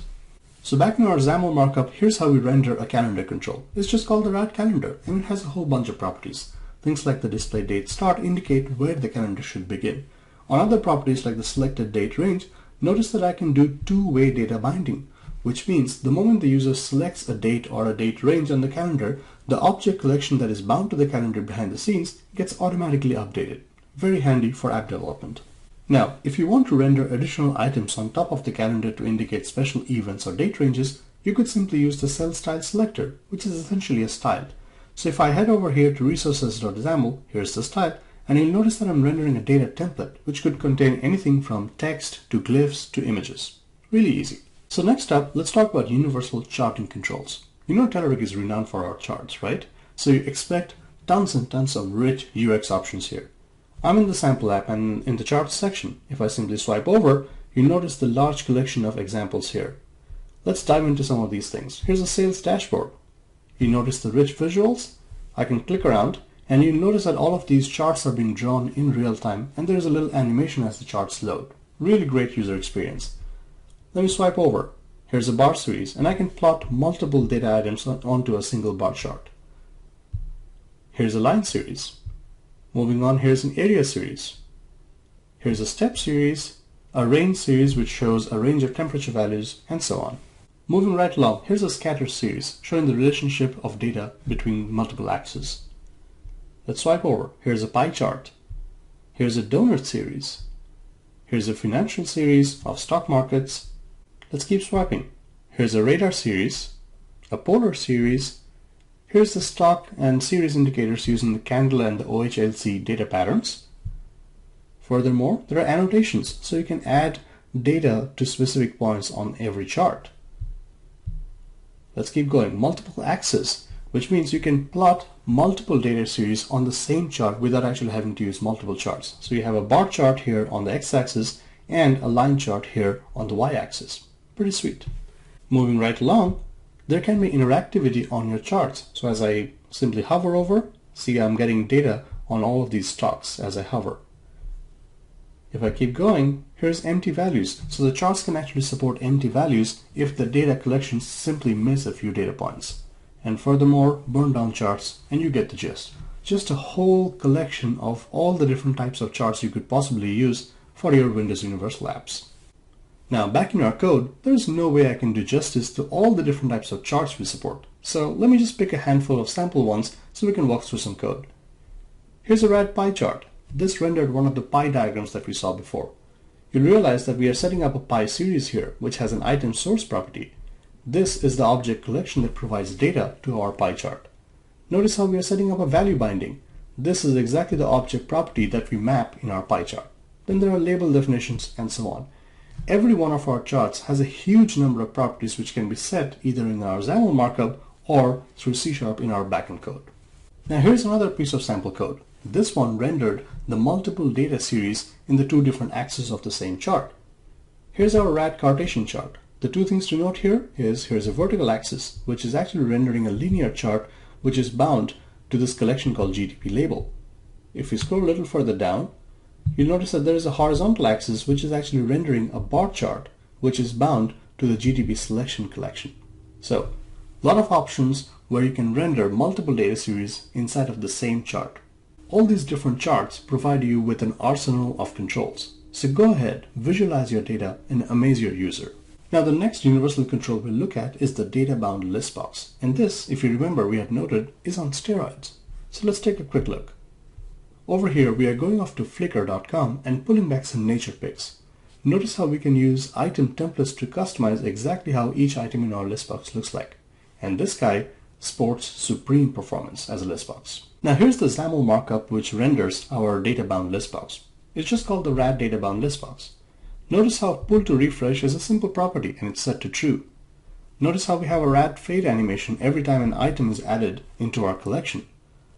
So back in our XAML markup, here's how we render a calendar control. It's just called the rad calendar, and it has a whole bunch of properties. Things like the display date start indicate where the calendar should begin. On other properties like the selected date range, notice that I can do two-way data binding, which means the moment the user selects a date or a date range on the calendar, the object collection that is bound to the calendar behind the scenes gets automatically updated. Very handy for app development. Now, if you want to render additional items on top of the calendar to indicate special events or date ranges, you could simply use the cell style selector, which is essentially a style. So if I head over here to resources.xaml, here's the style, and you'll notice that I'm rendering a data template, which could contain anything from text to glyphs to images. Really easy. So next up, let's talk about universal charting controls. You know Telerik is renowned for our charts, right? So you expect tons and tons of rich UX options here. I'm in the sample app, and in the charts section, if I simply swipe over, you notice the large collection of examples here. Let's dive into some of these things. Here's a sales dashboard. You notice the rich visuals? I can click around, and you notice that all of these charts are being drawn in real time, and there's a little animation as the charts load. Really great user experience. Let me swipe over. Here's a bar series, and I can plot multiple data items onto a single bar chart. Here's a line series. Moving on, here's an area series. Here's a step series, a range series which shows a range of temperature values, and so on. Moving right along, here's a scatter series showing the relationship of data between multiple axes. Let's swipe over. Here's a pie chart. Here's a donut series. Here's a financial series of stock markets. Let's keep swiping. Here's a radar series, a polar series. Here's the stock and series indicators using the candle and the OHLC data patterns. Furthermore, there are annotations, so you can add data to specific points on every chart. Let's keep going. Multiple axes, which means you can plot multiple data series on the same chart without actually having to use multiple charts. So you have a bar chart here on the x-axis and a line chart here on the y-axis. Pretty sweet. Moving right along, there can be interactivity on your charts. So as I simply hover over, see I'm getting data on all of these stocks as I hover. If I keep going, here's empty values. So the charts can actually support empty values if the data collections simply miss a few data points. And furthermore, burn down charts, and you get the gist. Just a whole collection of all the different types of charts you could possibly use for your Windows Universal apps. Now back in our code, there's no way I can do justice to all the different types of charts we support. So let me just pick a handful of sample ones so we can walk through some code. Here's a rad pie chart. This rendered one of the pie diagrams that we saw before. You'll realize that we are setting up a pie series here, which has an item source property. This is the object collection that provides data to our pie chart. Notice how we are setting up a value binding. This is exactly the object property that we map in our pie chart. Then there are label definitions and so on. Every one of our charts has a huge number of properties which can be set either in our XAML markup or through C# in our backend code. Now here's another piece of sample code. This one rendered the multiple data series in the two different axes of the same chart. Here's our rad Cartesian chart. The two things to note here is here's a vertical axis which is actually rendering a linear chart which is bound to this collection called GTP label. If we scroll a little further down, you'll notice that there is a horizontal axis which is actually rendering a bar chart which is bound to the GTP selection collection. So, a lot of options where you can render multiple data series inside of the same chart. All these different charts provide you with an arsenal of controls. So go ahead, visualize your data and amaze your user. Now the next universal control we'll look at is the data bound list box. And this, if you remember, we had noted is on steroids. So let's take a quick look. Over here we are going off to flickr.com and pulling back some nature pics. Notice how we can use item templates to customize exactly how each item in our list box looks like. And this guy sports supreme performance as a list box. Now here's the XAML markup which renders our data bound list box. It's just called the rad data bound list box. Notice how pull to refresh is a simple property and it's set to true. Notice how we have a rad fade animation every time an item is added into our collection.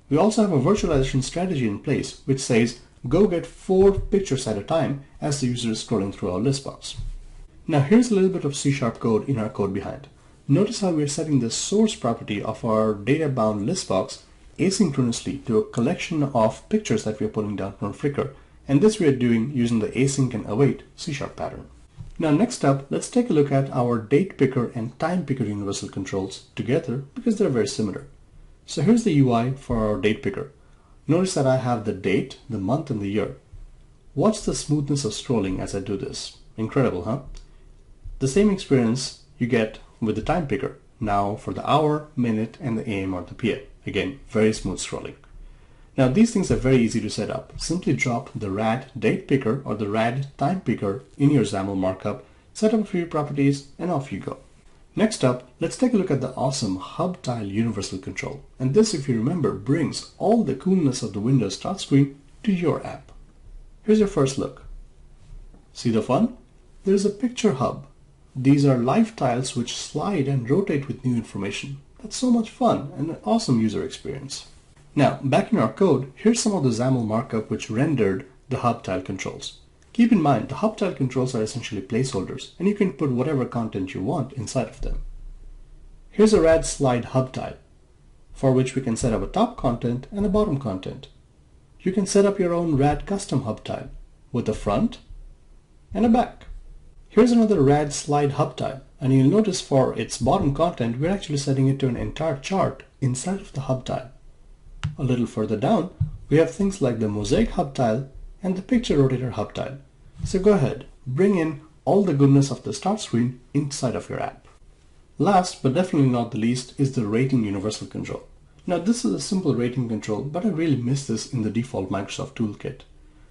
We also have a virtualization strategy in place which says go get 4 pictures at a time as the user is scrolling through our list box. Now here's a little bit of C# code in our code behind. Notice how we are setting the source property of our data bound list box asynchronously to a collection of pictures that we are pulling down from Flickr, and this we are doing using the async and await C# pattern. Now next up, let's take a look at our date picker and time picker universal controls together because they're very similar. So here's the UI for our date picker. Notice that I have the date, the month, and the year. Watch the smoothness of scrolling as I do this. Incredible, huh? The same experience you get with the time picker. Now for the hour, minute, and the AM or the PM. Again, very smooth scrolling. Now these things are very easy to set up. Simply drop the rad date picker or the rad time picker in your XAML markup, set up a few properties, and off you go. Next up, let's take a look at the awesome hub tile universal control. And this, if you remember, brings all the coolness of the Windows start screen to your app. Here's your first look. See the fun? There's a picture hub. These are live tiles which slide and rotate with new information. That's so much fun and an awesome user experience. Now, back in our code, here's some of the XAML markup which rendered the hub tile controls. Keep in mind, the hub tile controls are essentially placeholders, and you can put whatever content you want inside of them. Here's a rad slide hub tile, for which we can set up a top content and a bottom content. You can set up your own rad custom hub tile with a front and a back. Here's another rad slide hub tile, and you'll notice for its bottom content, we're actually setting it to an entire chart inside of the hub tile. A little further down, we have things like the mosaic hub tile and the picture rotator hub tile. So go ahead, bring in all the goodness of the start screen inside of your app. Last but definitely not the least is the rating universal control. Now this is a simple rating control, but I really miss this in the default Microsoft toolkit.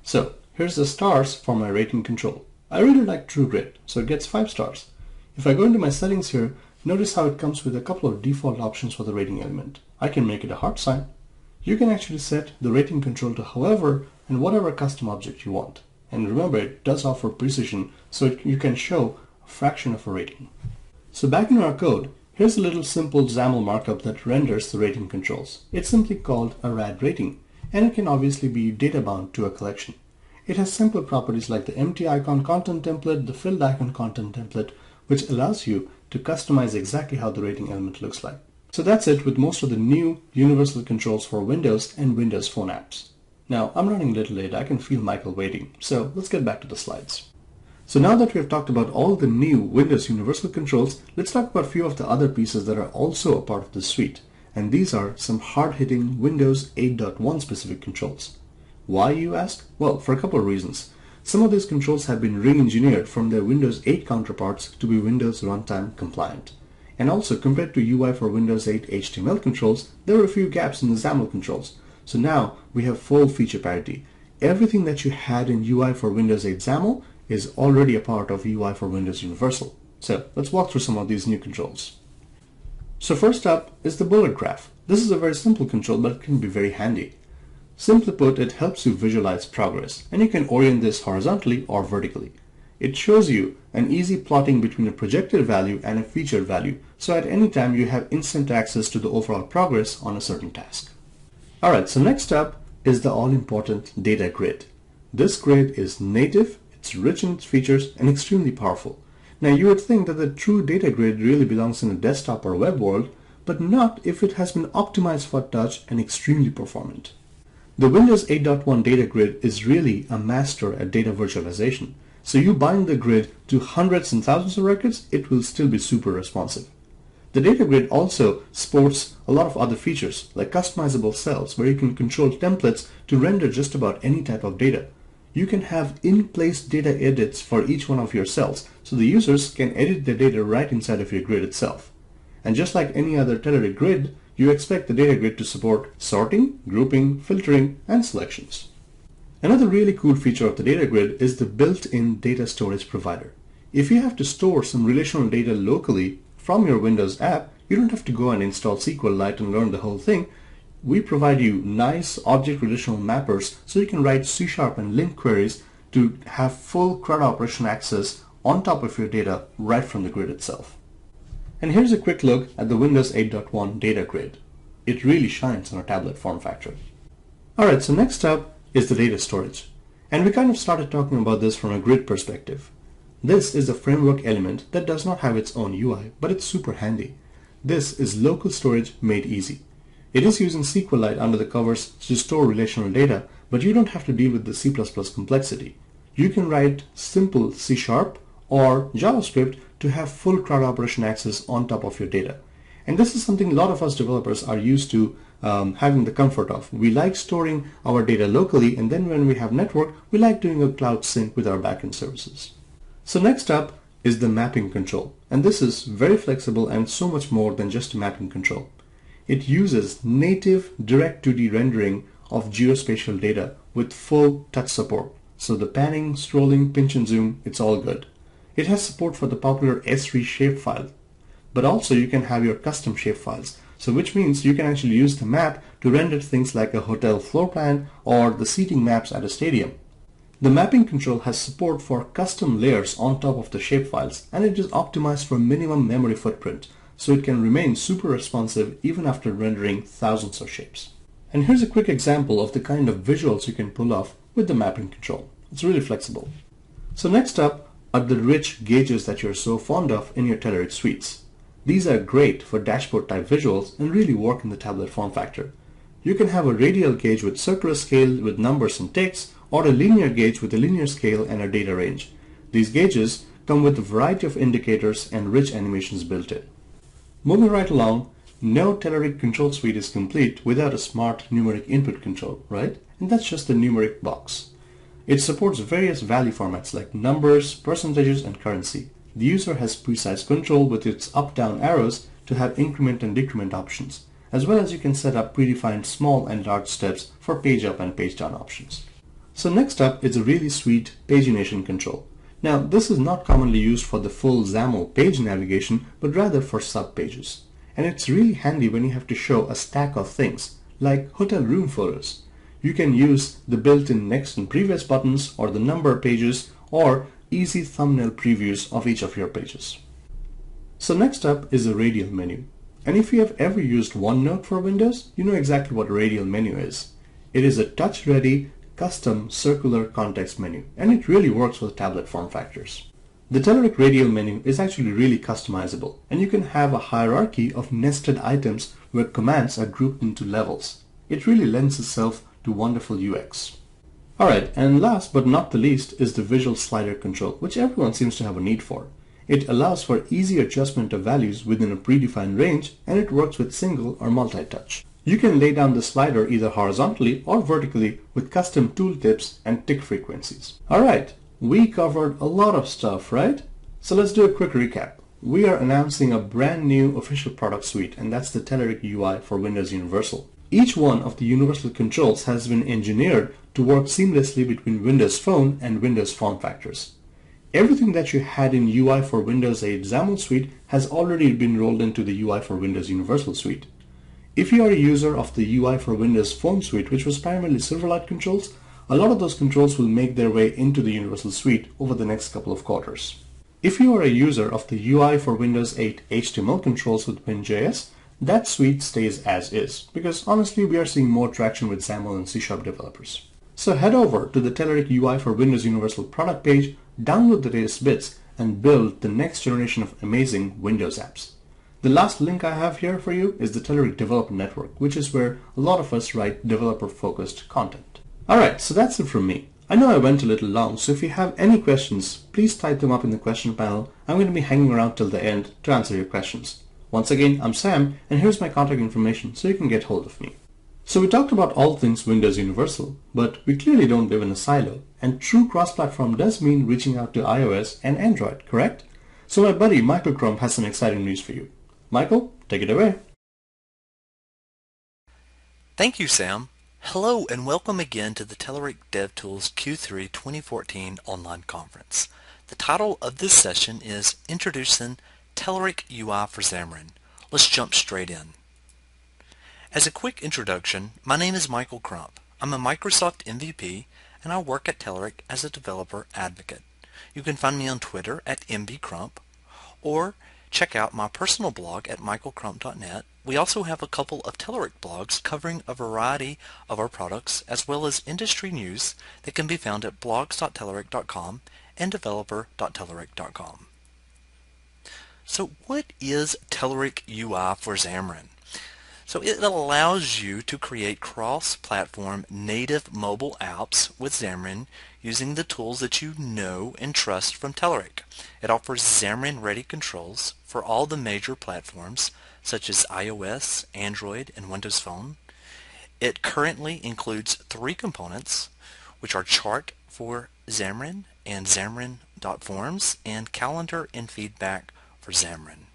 So here's the stars for my rating control. I really like TrueGrid, so it gets 5 stars. If I go into my settings here, notice how it comes with a couple of default options for the rating element. I can make it a heart sign. You can actually set the rating control to however and whatever custom object you want. And remember, it does offer precision, so you can show a fraction of a rating. So back in our code, here's a little simple XAML markup that renders the rating controls. It's simply called a rad rating, and it can obviously be data bound to a collection. It has simple properties like the empty icon content template, the filled icon content template, which allows you to customize exactly how the rating element looks like. So that's it with most of the new universal controls for Windows and Windows Phone apps. Now, I'm running a little late. I can feel Michael waiting. So let's get back to the slides. So now that we have talked about all the new Windows Universal controls, let's talk about a few of the other pieces that are also a part of the suite. And these are some hard-hitting Windows 8.1 specific controls. Why, you ask? Well, for a couple of reasons. Some of these controls have been re-engineered from their Windows 8 counterparts to be Windows Runtime compliant. And also, compared to UI for Windows 8 HTML controls, there were a few gaps in the XAML controls. So now we have full feature parity. Everything that you had in UI for Windows 8 XAML is already a part of UI for Windows Universal. So let's walk through some of these new controls. So first up is the bullet graph. This is a very simple control, but it can be very handy. Simply put, it helps you visualize progress, and you can orient this horizontally or vertically. It shows you an easy plotting between a projected value and a featured value, so at any time you have instant access to the overall progress on a certain task. Alright, so next up is the all-important data grid. This grid is native, it's rich in its features, and extremely powerful. Now you would think that the true data grid really belongs in a desktop or web world, but not if it has been optimized for touch and extremely performant. The Windows 8.1 data grid is really a master at data virtualization. So you bind the grid to hundreds and thousands of records, it will still be super responsive. The data grid also sports a lot of other features like customizable cells where you can control templates to render just about any type of data. You can have in-place data edits for each one of your cells, so the users can edit the data right inside of your grid itself. And just like any other Telerik grid, you expect the data grid to support sorting, grouping, filtering, and selections. Another really cool feature of the data grid is the built-in data storage provider. If you have to store some relational data locally from your Windows app, you don't have to go and install SQLite and learn the whole thing. We provide you nice object relational mappers so you can write C# and LINQ queries to have full CRUD operation access on top of your data right from the grid itself. And here's a quick look at the Windows 8.1 data grid. It really shines on a tablet form factor. Alright, so next up is the data storage. And we kind of started talking about this from a grid perspective. This is a framework element that does not have its own UI, but it's super handy. This is local storage made easy. It is using SQLite under the covers to store relational data, but you don't have to deal with the C++ complexity. You can write simple C# or JavaScript to have full CRUD operation access on top of your data. And this is something a lot of us developers are used to having the comfort of. We like storing our data locally, and then when we have network, we like doing a cloud sync with our backend services. So next up is the mapping control. And this is very flexible and so much more than just a mapping control. It uses native direct 2D rendering of geospatial data with full touch support. So the panning, scrolling, pinch and zoom, it's all good. It has support for the popular S3 shapefile, but also you can have your custom shapefiles. So which means you can actually use the map to render things like a hotel floor plan or the seating maps at a stadium. The mapping control has support for custom layers on top of the shapefiles, and it is optimized for minimum memory footprint, so it can remain super responsive even after rendering thousands of shapes. And here's a quick example of the kind of visuals you can pull off with the mapping control. It's really flexible. So next up are the rich gauges that you're so fond of in your Telerik suites. These are great for dashboard type visuals and really work in the tablet form factor. You can have a radial gauge with circular scale with numbers and ticks, or a linear gauge with a linear scale and a data range. These gauges come with a variety of indicators and rich animations built in. Moving right along, no Telerik control suite is complete without a smart numeric input control, right? And that's just the numeric box. It supports various value formats like numbers, percentages, and currency. The user has precise control with its up-down arrows to have increment and decrement options, as well as you can set up predefined small and large steps for page up and page down options. So next up is a really sweet pagination control. Now this is not commonly used for the full XAML page navigation, but rather for sub-pages. And it's really handy when you have to show a stack of things, like hotel room photos. You can use the built-in next and previous buttons or the number pages or easy thumbnail previews of each of your pages. So next up is a radial menu. And if you have ever used OneNote for Windows, you know exactly what a radial menu is. It is a touch-ready, custom circular context menu, and it really works with tablet form factors. The Telerik radial menu is actually really customizable, and you can have a hierarchy of nested items where commands are grouped into levels. It really lends itself to wonderful UX. Alright, and last but not the least is the visual slider control, which everyone seems to have a need for. It allows for easy adjustment of values within a predefined range, and it works with single or multi-touch. You can lay down the slider either horizontally or vertically with custom tooltips and tick frequencies. Alright, we covered a lot of stuff, right? So let's do a quick recap. We are announcing a brand new official product suite, and that's the Telerik UI for Windows Universal. Each one of the universal controls has been engineered to work seamlessly between Windows Phone and Windows form factors. Everything that you had in UI for Windows 8 XAML suite has already been rolled into the UI for Windows Universal suite. If you are a user of the UI for Windows Phone suite, which was primarily Silverlight controls, a lot of those controls will make their way into the Universal suite over the next couple of quarters. If you are a user of the UI for Windows 8 HTML controls with Win.js, that suite stays as is, because honestly we are seeing more traction with XAML and C# developers. So head over to the Telerik UI for Windows Universal product page, download the latest bits, and build the next generation of amazing Windows apps. The last link I have here for you is the Telerik Developer Network, which is where a lot of us write developer-focused content. Alright, so that's it from me. I know I went a little long, so if you have any questions, please type them up in the question panel. I'm going to be hanging around till the end to answer your questions. Once again, I'm Sam, and here's my contact information so you can get hold of me. So we talked about all things Windows Universal, but we clearly don't live in a silo, and true cross-platform does mean reaching out to iOS and Android, correct? So my buddy Michael Crump has some exciting news for you. Michael, take it away. Thank you, Sam. Hello and welcome again to the Telerik DevTools Q3 2014 online conference. The title of this session is Introducing Telerik UI for Xamarin. Let's jump straight in. As a quick introduction, my name is Michael Crump. I'm a Microsoft MVP and I work at Telerik as a developer advocate. You can find me on Twitter at mbcrump or check out my personal blog at michaelcrump.net. We also have a couple of Telerik blogs covering a variety of our products as well as industry news that can be found at blogs.telerik.com and developer.telerik.com. So what is Telerik UI for Xamarin? So it allows you to create cross-platform native mobile apps with Xamarin using the tools that you know and trust from Telerik. It offers Xamarin-ready controls for all the major platforms such as iOS, Android, and Windows Phone. It currently includes 3 components, which are Chart for Xamarin and Xamarin.Forms and Calendar and Feedback for Xamarin.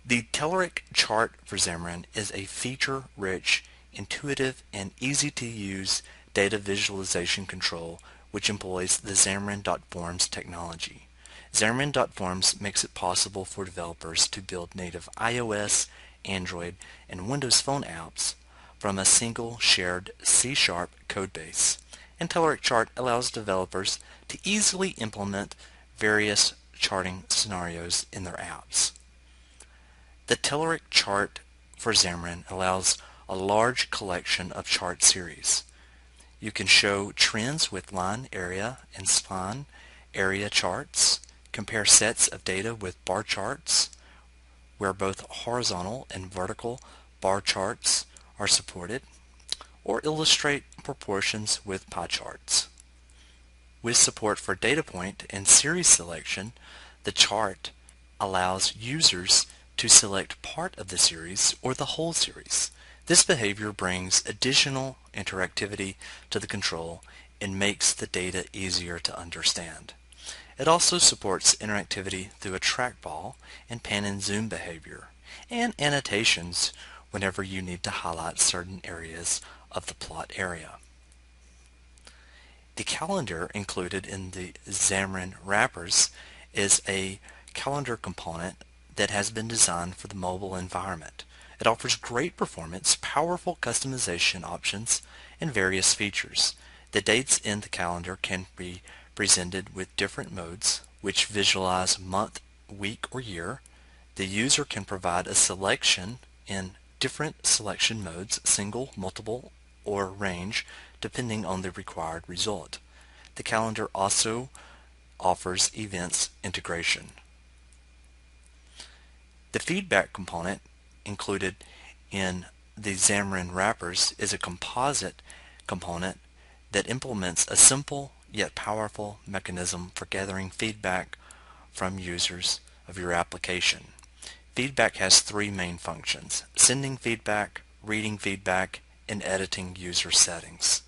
The Telerik Chart for Xamarin is a feature-rich, intuitive, and easy-to-use data visualization control which employs the Xamarin.Forms technology. Xamarin.Forms makes it possible for developers to build native iOS, Android, and Windows Phone apps from a single shared C# codebase. And Telerik Chart allows developers to easily implement various charting scenarios in their apps. The Telerik Chart for Xamarin allows a large collection of chart series. You can show trends with line, area, and span area charts, compare sets of data with bar charts, where both horizontal and vertical bar charts are supported, or illustrate proportions with pie charts. With support for data point and series selection, the chart allows users to select part of the series or the whole series. This behavior brings additional interactivity to the control and makes the data easier to understand. It also supports interactivity through a trackball and pan and zoom behavior, and annotations whenever you need to highlight certain areas of the plot area. The calendar included in the Xamarin wrappers is a calendar component that has been designed for the mobile environment. It offers great performance, powerful customization options, and various features. The dates in the calendar can be presented with different modes, which visualize month, week, or year. The user can provide a selection in different selection modes, single, multiple, or range, depending on the required result. The calendar also offers events integration. The feedback component included in the Xamarin Wrappers is a composite component that implements a simple yet powerful mechanism for gathering feedback from users of your application. Feedback has three main functions: sending feedback, reading feedback, and editing user settings.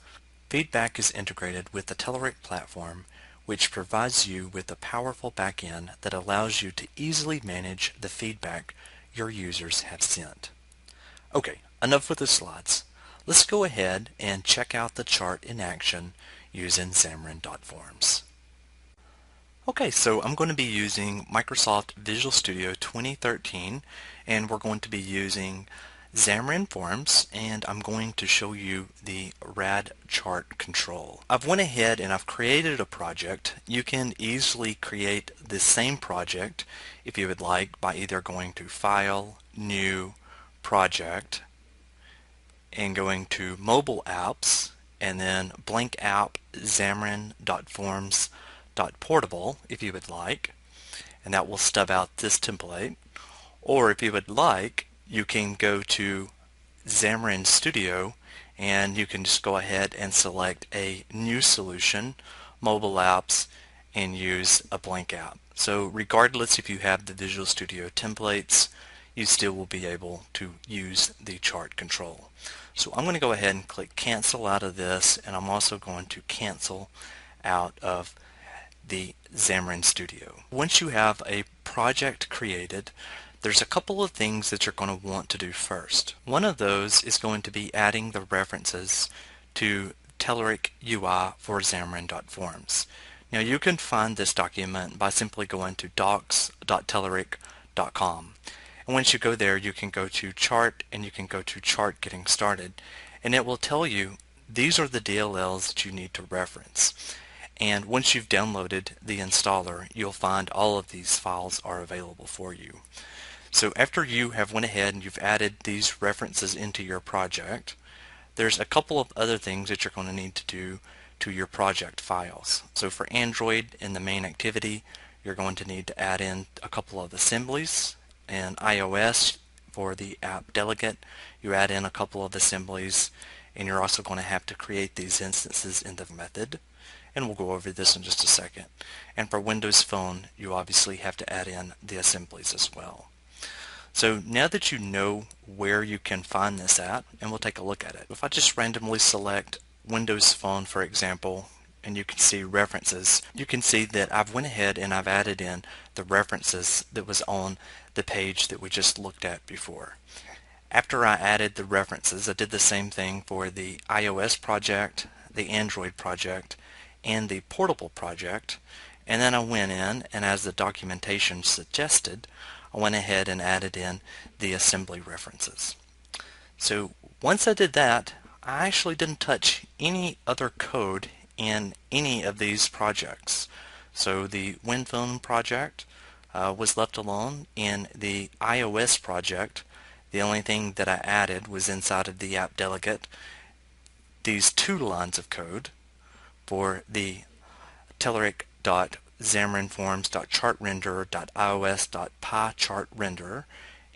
Feedback is integrated with the Telerik platform, which provides you with a powerful backend that allows you to easily manage the feedback your users have sent. Okay, enough with the slides. Let's go ahead and check out the chart in action using Xamarin.Forms. Okay, so I'm going to be using Microsoft Visual Studio 2013, and we're going to be using Xamarin Forms, and I'm going to show you the rad chart control. I've went ahead and I've created a project. You can easily create the same project if you would like by either going to File, New, Project, and going to Mobile Apps, and then blank app Xamarin.Forms.Portable if you would like, and that will stub out this template. Or if you would like, you can go to Xamarin Studio and you can just go ahead and select a new solution, Mobile Apps, and use a blank app. So regardless if you have the Visual Studio templates, you still will be able to use the chart control. So I'm going to go ahead and click cancel out of this, and I'm also going to cancel out of the Xamarin Studio. Once you have a project created, there's a couple of things that you're going to want to do first. One of those is going to be adding the references to Telerik UI for Xamarin.Forms. Now you can find this document by simply going to docs.telerik.com. And once you go there, you can go to chart and you can go to chart getting started, and it will tell you these are the DLLs that you need to reference. And once you've downloaded the installer, you'll find all of these files are available for you. So after you have went ahead and you've added these references into your project, there's a couple of other things that you're going to need to do to your project files. So for Android, in the main activity, you're going to need to add in a couple of assemblies, and iOS for the app delegate, you add in a couple of assemblies, and you're also going to have to create these instances in the method, and we'll go over this in just a second. And for Windows Phone, you obviously have to add in the assemblies as well. So now that you know where you can find this at, and we'll take a look at it. If I just randomly select Windows Phone, for example, and you can see references, you can see that I've went ahead and I've added in the references that was on the page that we just looked at before. After I added the references, I did the same thing for the iOS project, the Android project, and the portable project, and then I went in, and as the documentation suggested, I went ahead and added in the assembly references. So once I did that, I actually didn't touch any other code in any of these projects. So the WinPhone project was left alone. In the iOS project, the only thing that I added was inside of the app delegate these two lines of code for the Telerik.XamarinForms.ChartRenderer.iOS.PyChartRenderer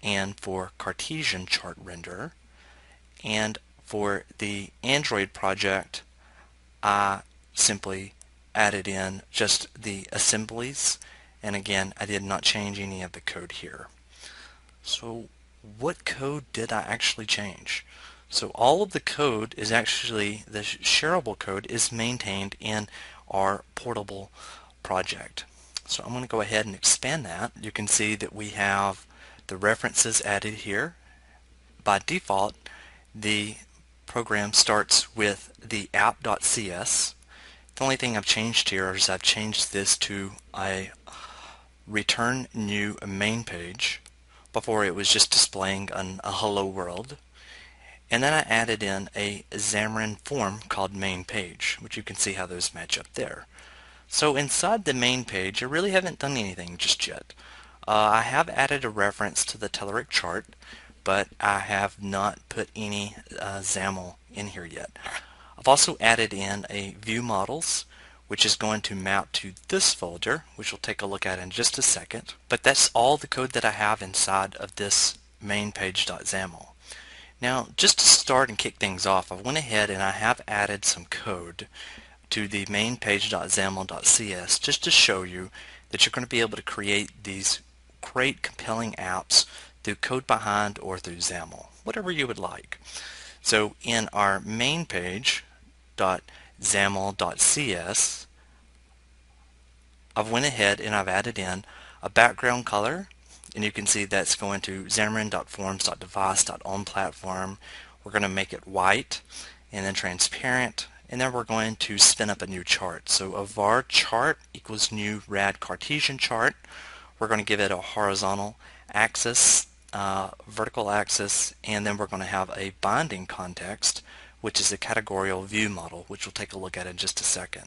and for Cartesian chart renderer. And for the Android project, I simply added in just the assemblies, and again, I did not change any of the code here. So what code did I actually change? So all of the code is actually, the shareable code is maintained in our portable project. So I'm going to go ahead and expand that. You can see that we have the references added here. By default, the program starts with the app.cs. The only thing I've changed here is I've changed this to a return new main page. Before it was just displaying a hello world. And then I added in a Xamarin form called main page, which you can see how those match up there. So inside the main page, I really haven't done anything just yet. I have added a reference to the Telerik chart, but I have not put any XAML in here yet. I've also added in a view models, which is going to map to this folder, which we'll take a look at in just a second. But that's all the code that I have inside of this main page.xaml. Now, just to start and kick things off, I went ahead and I have added some code to the main page.xaml.cs just to show you that you're going to be able to create these great compelling apps through code behind or through XAML, whatever you would like. So in our main page.xaml.cs, I've went ahead and I've added in a background color, and you can see that's going to xamarin.forms.device.onPlatform. We're going to make it white and then transparent, and then we're going to spin up a new chart. So a var chart equals new rad Cartesian chart. We're going to give it a horizontal axis, vertical axis, and then we're going to have a binding context, which is a categorical view model, which we'll take a look at in just a second.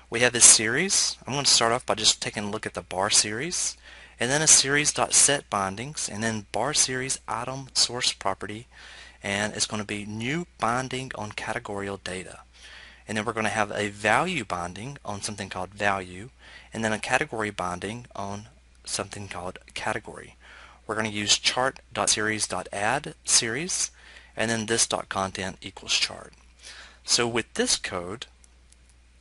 We have this series. I'm going to start off by just taking a look at the bar series, and then a series.set bindings, and then bar series item source property, and it's going to be new binding on categorical data. And then we're going to have a value binding on something called value, and then a category binding on something called category. We're going to use chart.series.add series, and then this.content equals chart. So with this code,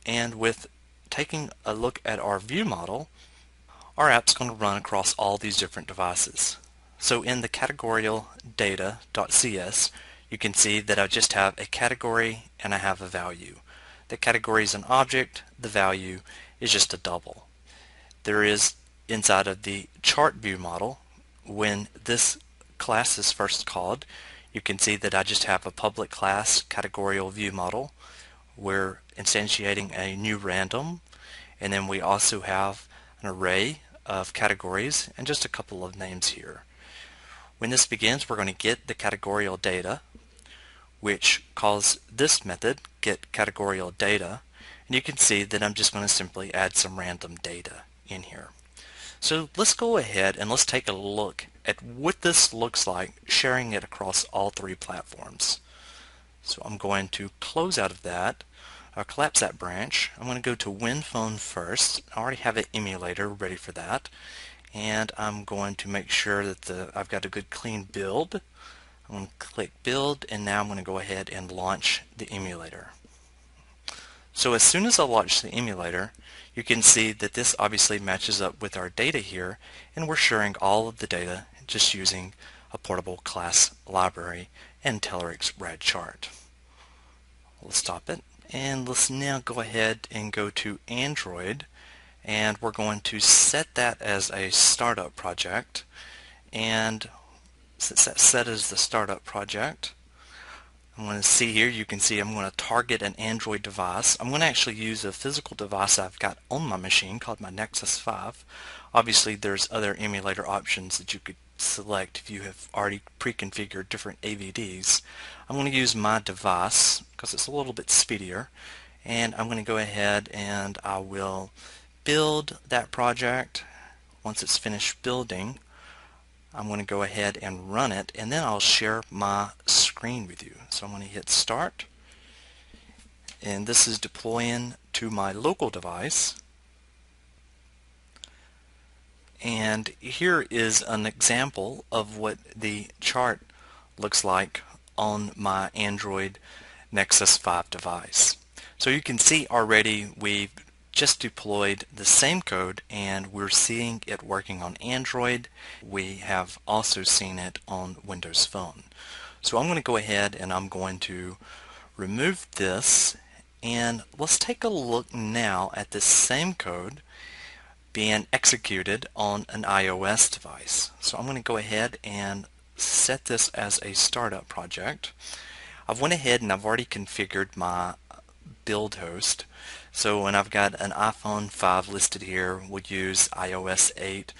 and with taking a look at our view model, our app's going to run across all these different devices. So in the categorical data.cs, you can see that I just have a category and I have a value. The category is an object, the value is just a double. There is inside of the chart view model, when this class is first called, you can see that I just have a public class categorical view model. We're instantiating a new random, and then we also have an array of categories and just a couple of names here. When this begins, we're going to get the categorical data, which calls this method get categorical data, and you can see that I'm just going to simply add some random data in here. So let's go ahead and let's take a look at what this looks like sharing it across all three platforms. So I'm going to close out of that, collapse that branch. I'm going to go to WinPhone first. I already have an emulator ready for that, and I'm going to make sure that I've got a good clean build. I'm going to click build, and now I'm going to go ahead and launch the emulator. So as soon as I launch the emulator, you can see that this obviously matches up with our data here, and we're sharing all of the data just using a portable class library and Telerik's rad chart. Let's stop it, and let's now go ahead and go to Android, and we're going to set that as a startup project. And since that's set as the startup project, I'm going to see here, you can see I'm going to target an Android device. I'm going to actually use a physical device I've got on my machine called my Nexus 5. Obviously there's other emulator options that you could select if you have already pre-configured different AVDs. I'm going to use my device because it's a little bit speedier, and I'm going to go ahead and I will build that project. Once it's finished building, I'm going to go ahead and run it, and then I'll share my screen with you. So I'm going to hit start, and this is deploying to my local device. And here is an example of what the chart looks like on my Android Nexus 5 device. So you can see already we've just deployed the same code, and we're seeing it working on Android. We have also seen it on Windows Phone. So I'm going to go ahead and I'm going to remove this, and let's take a look now at this same code being executed on an iOS device. So I'm going to go ahead and set this as a startup project. I've went ahead and I've already configured my build host. So when I've got an iPhone 5 listed here, we'll use iOS 8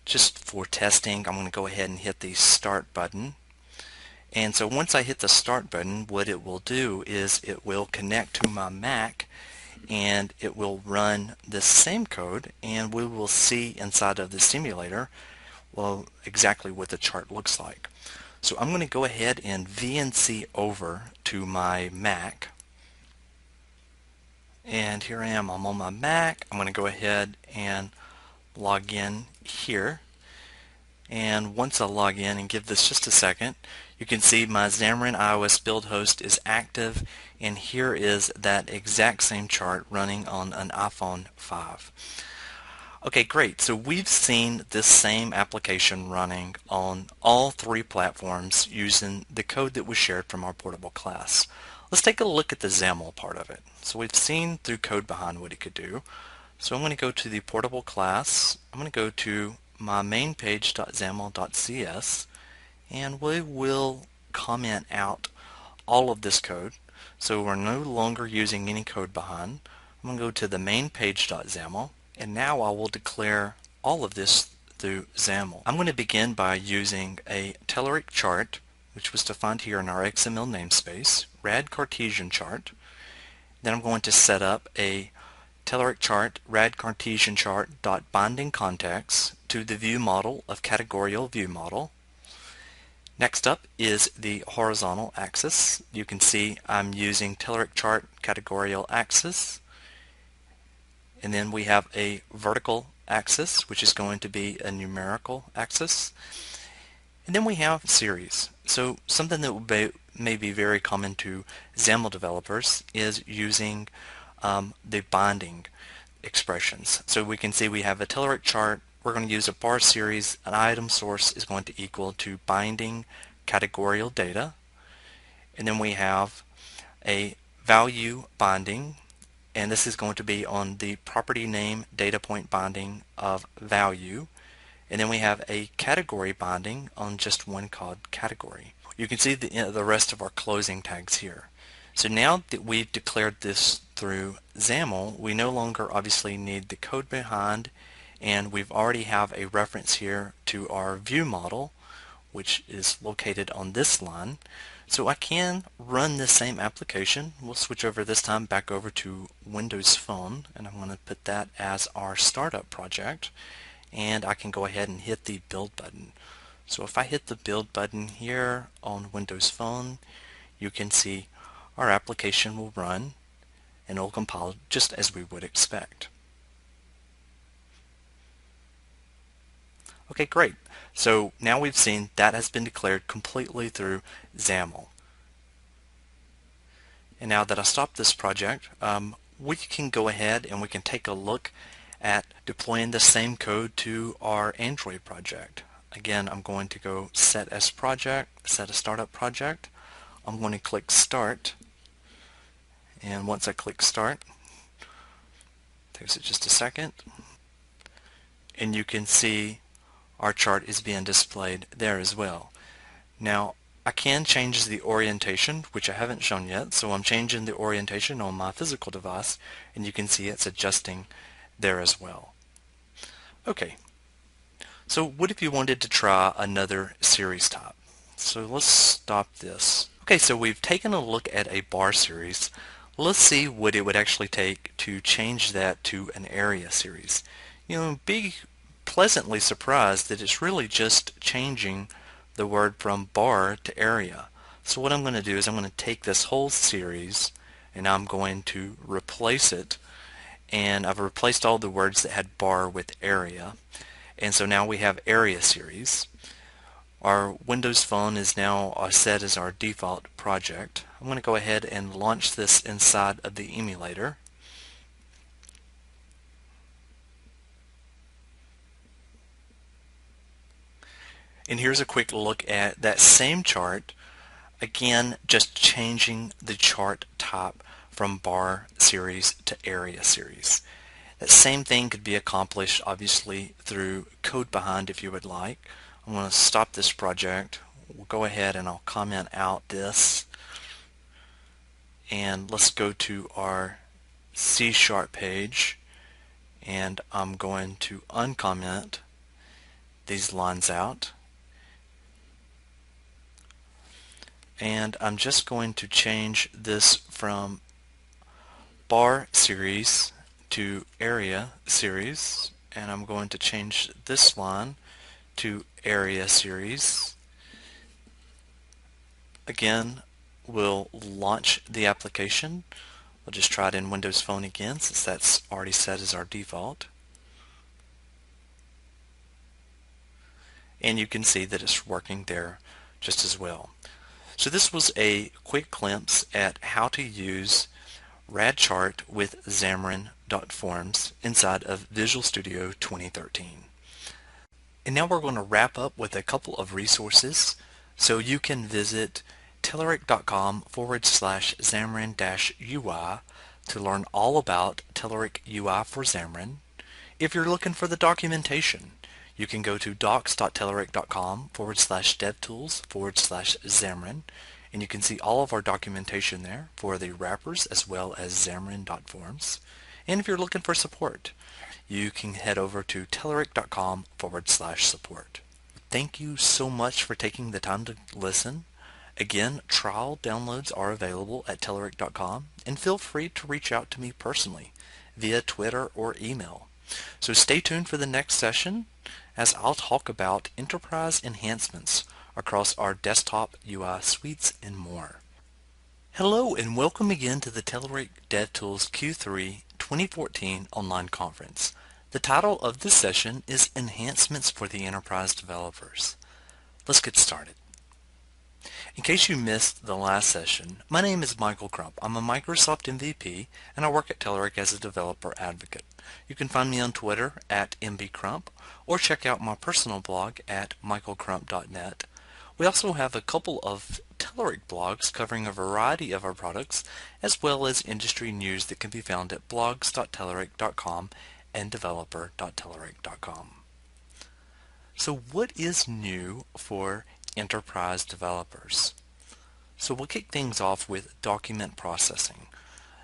just for testing. I'm going to go ahead and hit the start button. And so once I hit the start button, what it will do is it will connect to my Mac, and it will run the same code, and we will see inside of the simulator, well, exactly what the chart looks like. So I'm going to go ahead and VNC over to my Mac. And here I am, I'm on my Mac. I'm going to go ahead and log in here. And once I log in and give this just a second, You can see my Xamarin iOS build host is active, and here is that exact same chart running on an iPhone 5. Okay, great. So we've seen this same application running on all three platforms using the code that was shared from our portable class. Let's take a look at the XAML part of it. So we've seen through code behind what it could do. So I'm going to go to the portable class. I'm going to go to my main page.xaml.cs, and we will comment out all of this code. So we're no longer using any code behind. I'm going to go to the main page.xaml, and now I will declare all of this through XAML. I'm going to begin by using a Telerik chart, which was defined here in our XML namespace, rad Cartesian chart. Then I'm going to set up a Telerik chart rad Cartesian chart dot binding context to the view model of categorial view model. Next up is the horizontal axis. You can see I'm using Telerik chart categorial axis, and then we have a vertical axis, which is going to be a numerical axis, and then we have series. So something that may be very common to XAML developers is using the binding expressions. So we can see we have a Telerik chart. We're going to use a bar series. An item source is going to equal to binding categorial data, and then we have a value binding, and this is going to be on the property name data point binding of value, and then we have a category binding on just one called category. You can see the rest of our closing tags here. So now that we've declared this through XAML, we no longer obviously need the code behind, and we've already have a reference here to our view model, which is located on this line. So I can run this same application. We'll switch over this time back over to Windows Phone, and I'm going to put that as our startup project, and I can go ahead and hit the build button. So if I hit the build button here on Windows Phone, you can see our application will run and it will compile just as we would expect. Okay, great. So now we've seen that has been declared completely through XAML. And now that I stopped this project, we can go ahead and we can take a look at deploying the same code to our Android project. Again, I'm going to go set as project, set a startup project. I'm going to click start, and once I click start, it takes it just a second, and you can see our chart is being displayed there as well. Now I can change the orientation, which I haven't shown yet, so I'm changing the orientation on my physical device, and you can see it's adjusting there as well. Okay, so what if you wanted to try another series type? So let's stop this. Okay, so we've taken a look at a bar series. Let's see what it would actually take to change that to an area series. You know, be pleasantly surprised that it's really just changing the word from bar to area. So what I'm going to do is I'm going to take this whole series and I'm going to replace it, and I've replaced all the words that had bar with area, and so now we have area series. Our Windows Phone is now set as our default project. I'm going to go ahead and launch this inside of the emulator. And here's a quick look at that same chart, again just changing the chart type from bar series to area series. That same thing could be accomplished obviously through code behind if you would like. I'm going to stop this project. We'll go ahead and I'll comment out this, and let's go to our C# page, and I'm going to uncomment these lines out, and I'm just going to change this from bar series to area series, and I'm going to change this line to area series. Again, we'll launch the application. We'll just try it in Windows Phone again since that's already set as our default. And you can see that it's working there just as well. So this was a quick glimpse at how to use RadChart with Xamarin.Forms inside of Visual Studio 2013. And now we're going to wrap up with a couple of resources. So you can visit telerik.com/Xamarin-UI to learn all about Telerik UI for Xamarin. If you're looking for the documentation, you can go to docs.telerik.com/devtools/Xamarin, and you can see all of our documentation there for the wrappers as well as Xamarin.Forms. And if you're looking for support, you can head over to telerik.com/support. Thank you so much for taking the time to listen. Again, trial downloads are available at telerik.com, and feel free to reach out to me personally via Twitter or email. So stay tuned for the next session as I'll talk about enterprise enhancements across our desktop UI suites and more. Hello and welcome again to the Telerik DevTools Q3 2014 online conference. The title of this session is Enhancements for the Enterprise Developers. Let's get started. In case you missed the last session, my name is Michael Crump. I'm a Microsoft MVP and I work at Telerik as a developer advocate. You can find me on Twitter at mbcrump or check out my personal blog at michaelcrump.net. We also have a couple of Telerik blogs covering a variety of our products as well as industry news that can be found at blogs.telerik.com and developer.telerik.com. So what is new for enterprise developers? So we'll kick things off with document processing.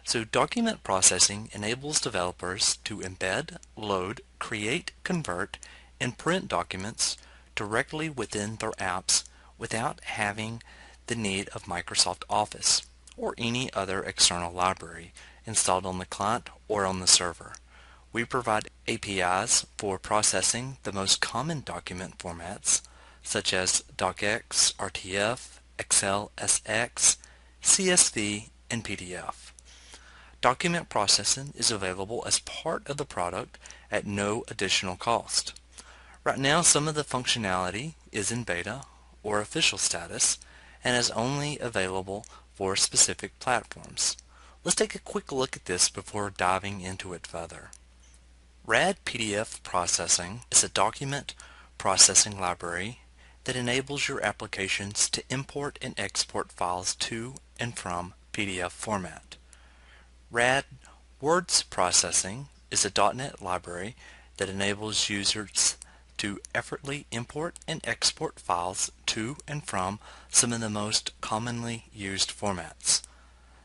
So document processing enables developers to embed, load, create, convert, and print documents directly within their apps without having the need of Microsoft Office or any other external library installed on the client or on the server. We provide APIs for processing the most common document formats such as DocX, RTF, XLSX, CSV, and PDF. Document processing is available as part of the product at no additional cost. Right now, some of the functionality is in beta or official status and is only available for specific platforms. Let's take a quick look at this before diving into it further. RAD PDF processing is a document processing library that enables your applications to import and export files to and from PDF format. RAD Words Processing is a .NET library that enables users to effortlessly import and export files to and from some of the most commonly used formats.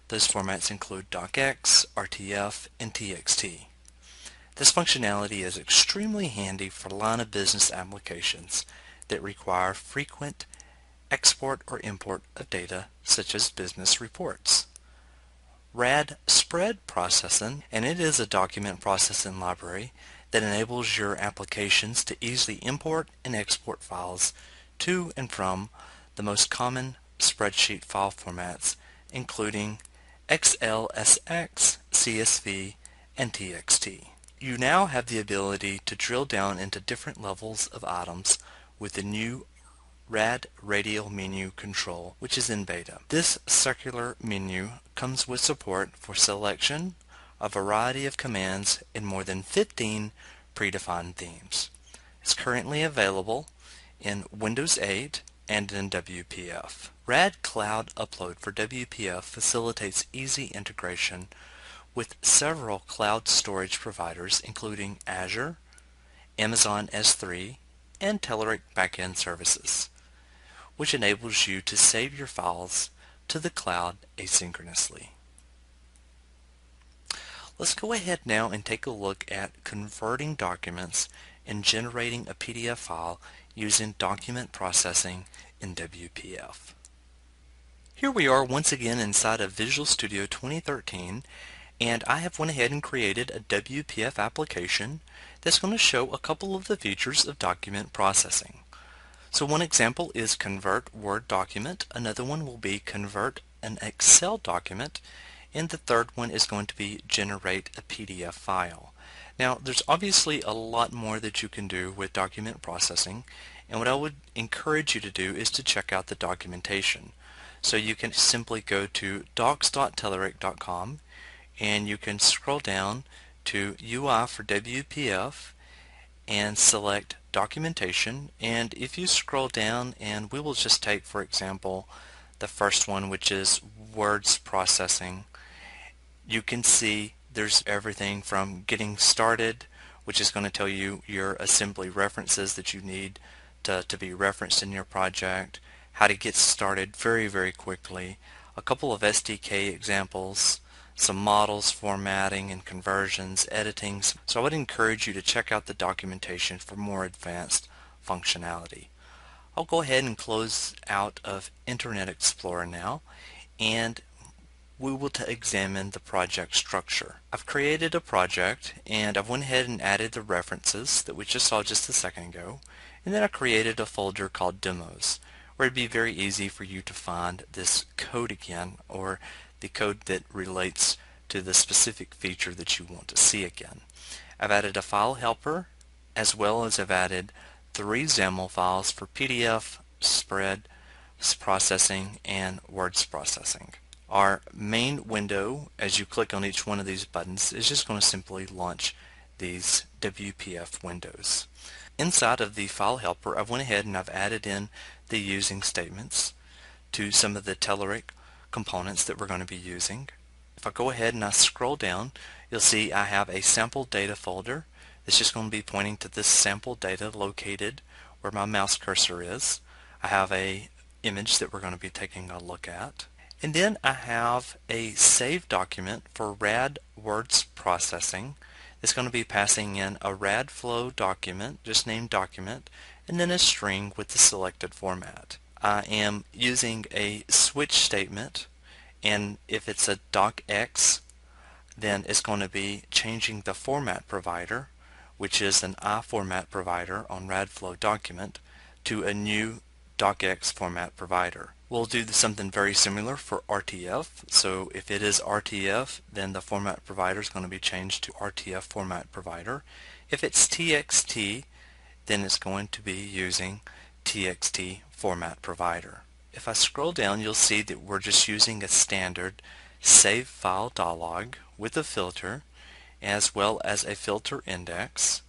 Those formats include DocX, RTF, and TXT. This functionality is extremely handy for line of business applications that require frequent export or import of data such as business reports. RAD Spread Processing, and it is a document processing library that enables your applications to easily import and export files to and from the most common spreadsheet file formats including XLSX, CSV, and TXT. You now have the ability to drill down into different levels of items with the new RAD Radial Menu control, which is in beta. This circular menu comes with support for selection, a variety of commands, and more than 15 predefined themes. It's currently available in Windows 8 and in WPF. RAD Cloud Upload for WPF facilitates easy integration with several cloud storage providers including Azure, Amazon S3, and Telerik Backend Services, which enables you to save your files to the cloud asynchronously. Let's go ahead now and take a look at converting documents and generating a PDF file using document processing in WPF. Here we are once again inside of Visual Studio 2013, and I have went ahead and created a WPF application that's going to show a couple of the features of document processing. So one example is convert Word document, another one will be convert an Excel document, and the third one is going to be generate a PDF file. Now there's obviously a lot more that you can do with document processing, and what I would encourage you to do is to check out the documentation. So you can simply go to docs.telerik.com and you can scroll down to UI for WPF and select documentation, and if you scroll down, and we will just take for example the first one, which is words processing, you can see there's everything from getting started, which is going to tell you your assembly references that you need to be referenced in your project, how to get started very quickly, a couple of SDK examples, some models, formatting and conversions, editing. So I would encourage you to check out the documentation for more advanced functionality. I'll go ahead and close out of Internet Explorer now, and we will examine the project structure. I've created a project and I've went ahead and added the references that we just saw just a second ago, and then I created a folder called demos where it'd be very easy for you to find this code again, or the code that relates to the specific feature that you want to see again. I've added a file helper, as well as I've added 3 XAML files for PDF, spread processing, and words processing. Our main window, as you click on each one of these buttons, is just going to simply launch these WPF windows. Inside of the file helper, I've went ahead and I've added in the using statements to some of the Telerik components that we're going to be using. If I go ahead and I scroll down, you'll see I have a sample data folder that's just going to be pointing to this sample data located where my mouse cursor is. I have a image that we're going to be taking a look at. And then I have a save document for RAD words processing. It's going to be passing in a RAD flow document, just named document, and then a string with the selected format. I am using a switch statement, and if it's a docx, then it's going to be changing the format provider, which is an I format provider on RADflow document, to a new docx format provider. We'll do something very similar for RTF. So if it is RTF, then the format provider is going to be changed to RTF format provider. If it's TXT, then it's going to be using TXT format provider. If I scroll down, you'll see that we're just using a standard save file dialog with a filter, as well as a filter index.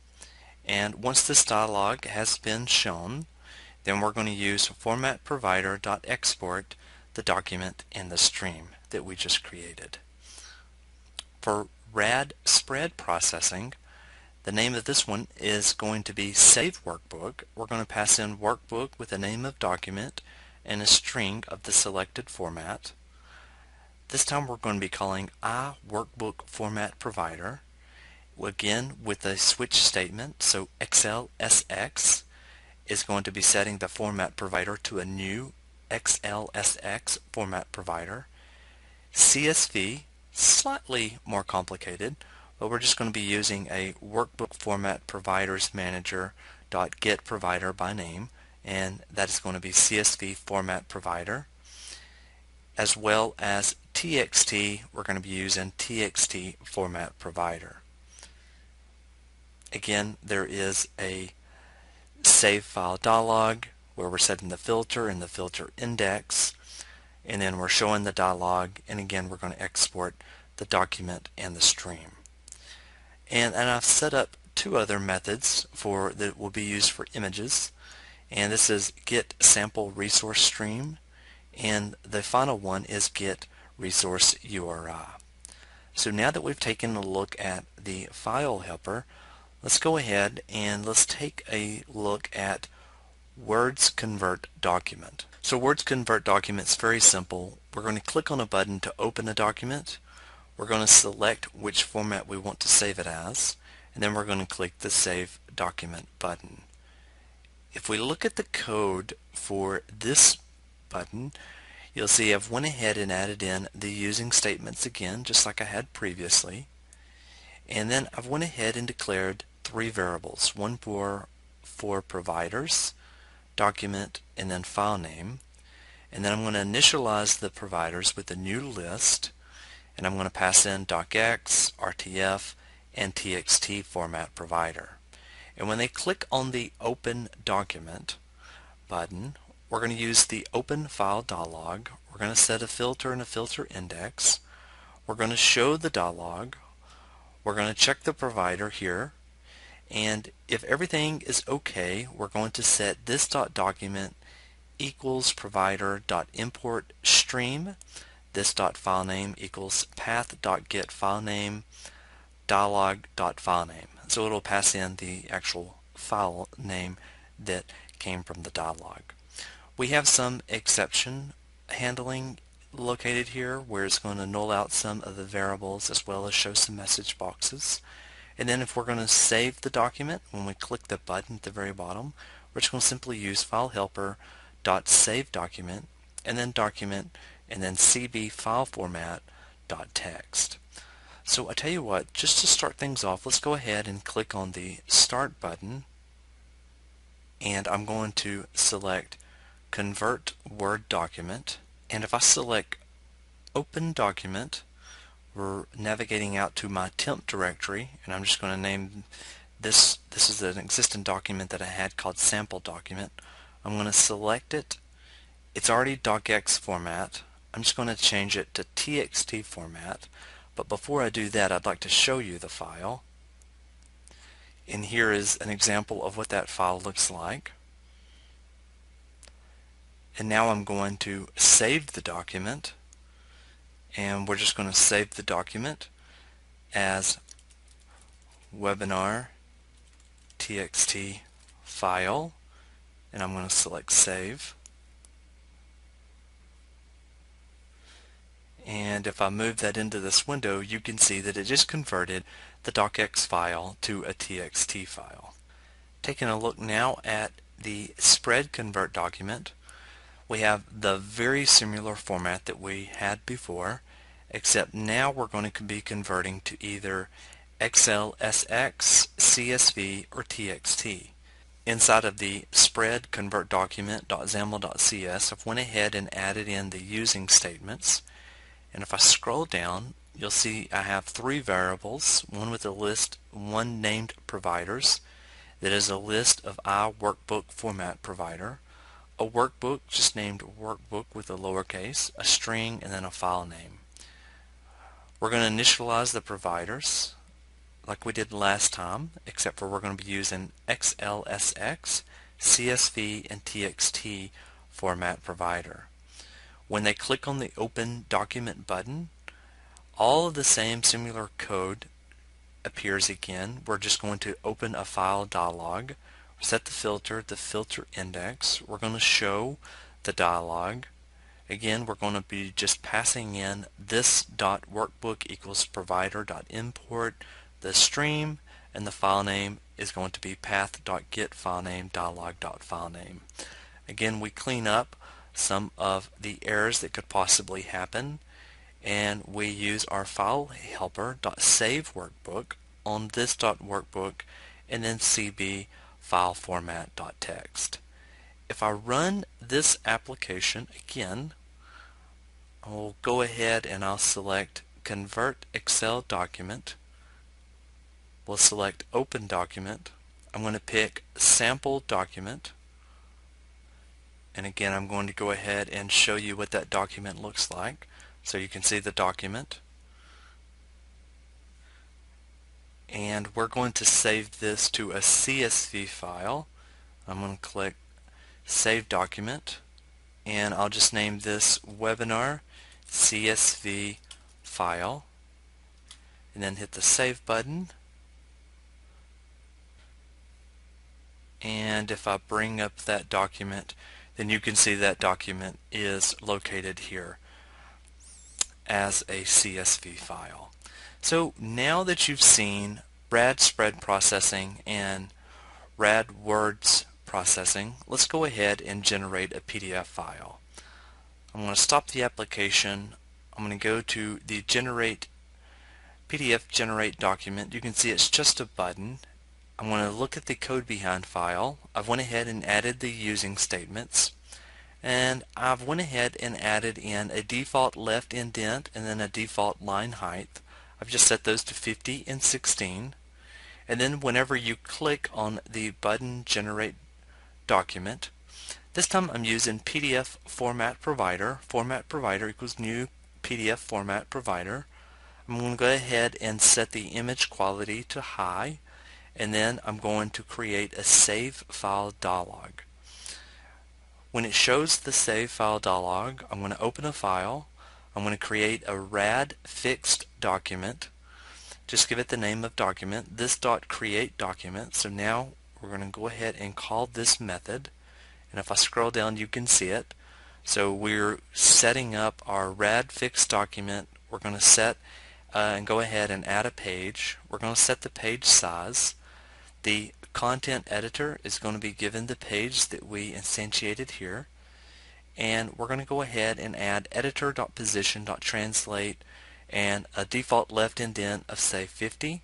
And once this dialog has been shown, then we're going to use format provider.export the document in the stream that we just created. For RAD spread processing, the name of this one is going to be save workbook. We're going to pass in workbook with the name of document and a string of the selected format. This time we're going to be calling I workbook format provider, again with a switch statement. So XLSX is going to be setting the format provider to a new XLSX format provider. CSV, slightly more complicated, but we're just going to be using a workbook format providers manager .get provider by name, and that is going to be CSV format provider, as well as TXT. We're going to be using TXT format provider. Again, there is a save file dialog where we're setting the filter and the filter index, and then we're showing the dialog, and again we're going to export the document and the stream. And I've set up 2 other methods that will be used for images, and this is get sample resource stream, and the final one is get resource URI. So now that we've taken a look at the file helper, let's go ahead and let's take a look at Words Convert Document. So Words Convert Document is very simple. We're going to click on a button to open a document. We're going to select which format we want to save it as, and then we're going to click the Save Document button. If we look at the code for this button, you'll see I've went ahead and added in the using statements again, just like I had previously. And then I've went ahead and declared 3 variables, one for providers, document, and then file name. And then I'm going to initialize the providers with a new list, and I'm going to pass in docx, RTF, and TXT format provider. And when they click on the Open Document button, we're going to use the Open File dialog We're going to set a filter and a filter index. We're going to show the dialog. We're going to check the provider here. And if everything is okay, we're going to set this .document equals provider.import stream. This .filename equals path.getFilename dialog.filename. So it'll pass in the actual file name that came from the dialog. We have some exception handling located here where it's going to null out some of the variables as well as show some message boxes. And then if we're going to save the document, when we click the button at the very bottom, we're just going to simply use FileHelper.SaveDocument and then document and then CB file format .text. So I tell you what, just to start things off, let's go ahead and click on the Start button, and I'm going to select Convert Word Document, and if I select Open Document, we're navigating out to my temp directory, and I'm just going to name this is an existing document that I had called sample document. I'm going to select it. It's already docx format. I'm just going to change it to txt format, but before I do that, I'd like to show you the file, and here is an example of what that file looks like. And now I'm going to save the document, and we're just going to save the document as webinar txt file, and I'm going to select save. And if I move that into this window, you can see that it just converted the docx file to a txt file. Taking a look now at the spread convert document, we have the very similar format that we had before, except now we're going to be converting to either XLSX, CSV, or TXT. Inside of the spread convert document.xaml.cs, I've went ahead and added in the using statements. And if I scroll down, you'll see I have three variables, one with a list, one named providers, that is a list of iWorkbook format provider, a workbook just named workbook with a lowercase, a string, and then a file name. We're going to initialize the providers like we did last time, except for we're going to be using XLSX, CSV, and TXT format provider. When they click on the Open Document button, all of the same similar code appears again. We're just going to open a file dialog, set the filter index. We're going to show the dialog. Again, we're going to be just passing in this .workbook equals provider.import the stream, and the file name is going to be path.getFilename dialog.filename. Again, we clean up some of the errors that could possibly happen, and we use our FileHelper.SaveWorkbook on this .workbook and then CB file format.text. If I run this application again, I'll go ahead and I'll select Convert Excel Document. We'll select Open Document. I'm going to pick Sample Document. And again, I'm going to go ahead and show you what that document looks like. So you can see the document. And we're going to save this to a CSV file. I'm going to click Save Document, and I'll just name this Webinar CSV file, and then hit the Save button. And if I bring up that document, then you can see that document is located here as a CSV file. So now that you've seen RAD spread processing and RAD words processing, let's go ahead and generate a PDF file. I'm going to stop the application. I'm going to go to the PDF generate document. You can see it's just a button. I'm going to look at the code behind file. I've went ahead and added the using statements, and I've went ahead and added in a default left indent and then a default line height. I've just set those to 50 and 16, and then whenever you click on the button generate document, This time I'm using PDF format provider. Format provider equals new PDF format provider. I'm going to go ahead and set the image quality to high, and then I'm going to create a save file dialog. When it shows the save file dialog, I'm going to open a file. I'm going to create a rad fixed document. Just give it the name of document. This .create document. So now we're going to go ahead and call this method. And if I scroll down, you can see it. So we're setting up our rad fixed document. We're going to set and go ahead and add a page. We're going to set the page size. The content editor is going to be given the page that we instantiated here. And we're going to go ahead and add editor.position.translate and a default left indent of say 50.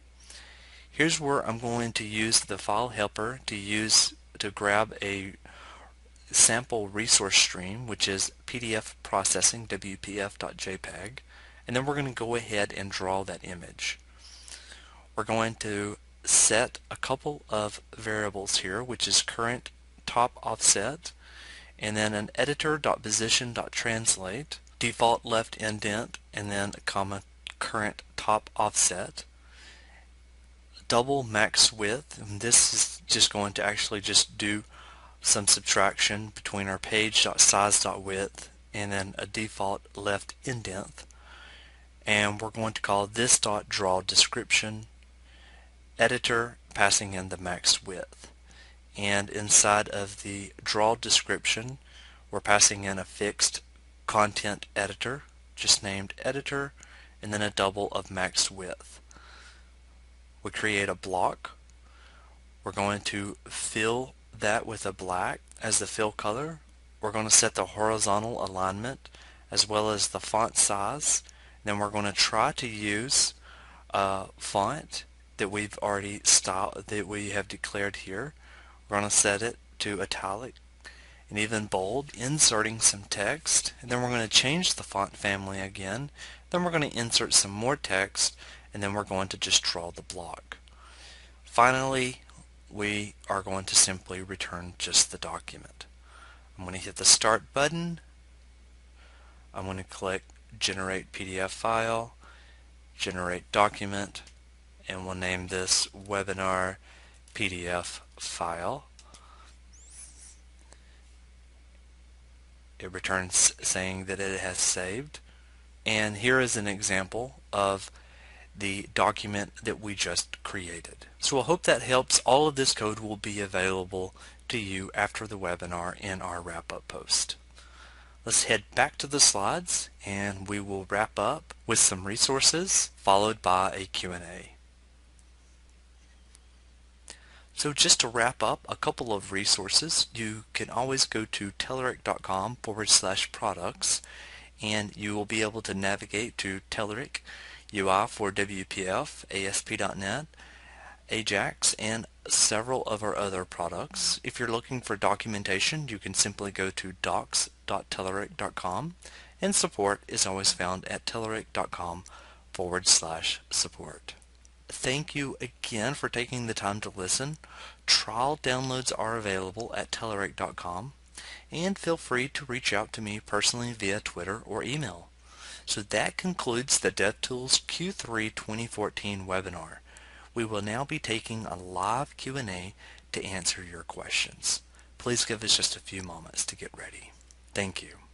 Here's where I'm going to use the file helper to grab a sample resource stream, which is PDF processing wpf.jpg, and then we're going to go ahead and draw that image. We're going to set a couple of variables here, which is current top offset, and then an editor.position.translate, default left indent, and then a comma current top offset, double max width, and this is just going to actually just do some subtraction between our page.size.width and then a default left indent, and we're going to call this .draw description, editor passing in the max width, and inside of the draw description we're passing in a fixed content editor just named editor and then a double of max width. We create a block. We're going to fill that with a black as the fill color. We're going to set the horizontal alignment as well as the font size. Then we're going to try to use a font that we have declared here. We're going to set it to italic and even bold, inserting some text, and then we're going to change the font family again. Then we're going to insert some more text, and then we're going to just draw the block. Finally, we are going to simply return just the document. I'm going to hit the start button. I'm going to click generate PDF file, generate document, and we'll name this webinar PDF file. It returns saying that it has saved. And here is an example of the document that we just created. So I hope that helps. All of this code will be available to you after the webinar in our wrap-up post. Let's head back to the slides and we will wrap up with some resources followed by a Q&A. So just to wrap up, a couple of resources. You can always go to telerik.com/products and you will be able to navigate to Telerik UI for WPF, ASP.NET, AJAX, and several of our other products. If you're looking for documentation, you can simply go to docs.telerik.com, and support is always found at telerik.com/support. Thank you again for taking the time to listen. Trial downloads are available at telerik.com, and feel free to reach out to me personally via Twitter or email. So that concludes the DevTools Q3 2014 webinar. We will now be taking a live Q&A to answer your questions. Please give us just a few moments to get ready. Thank you.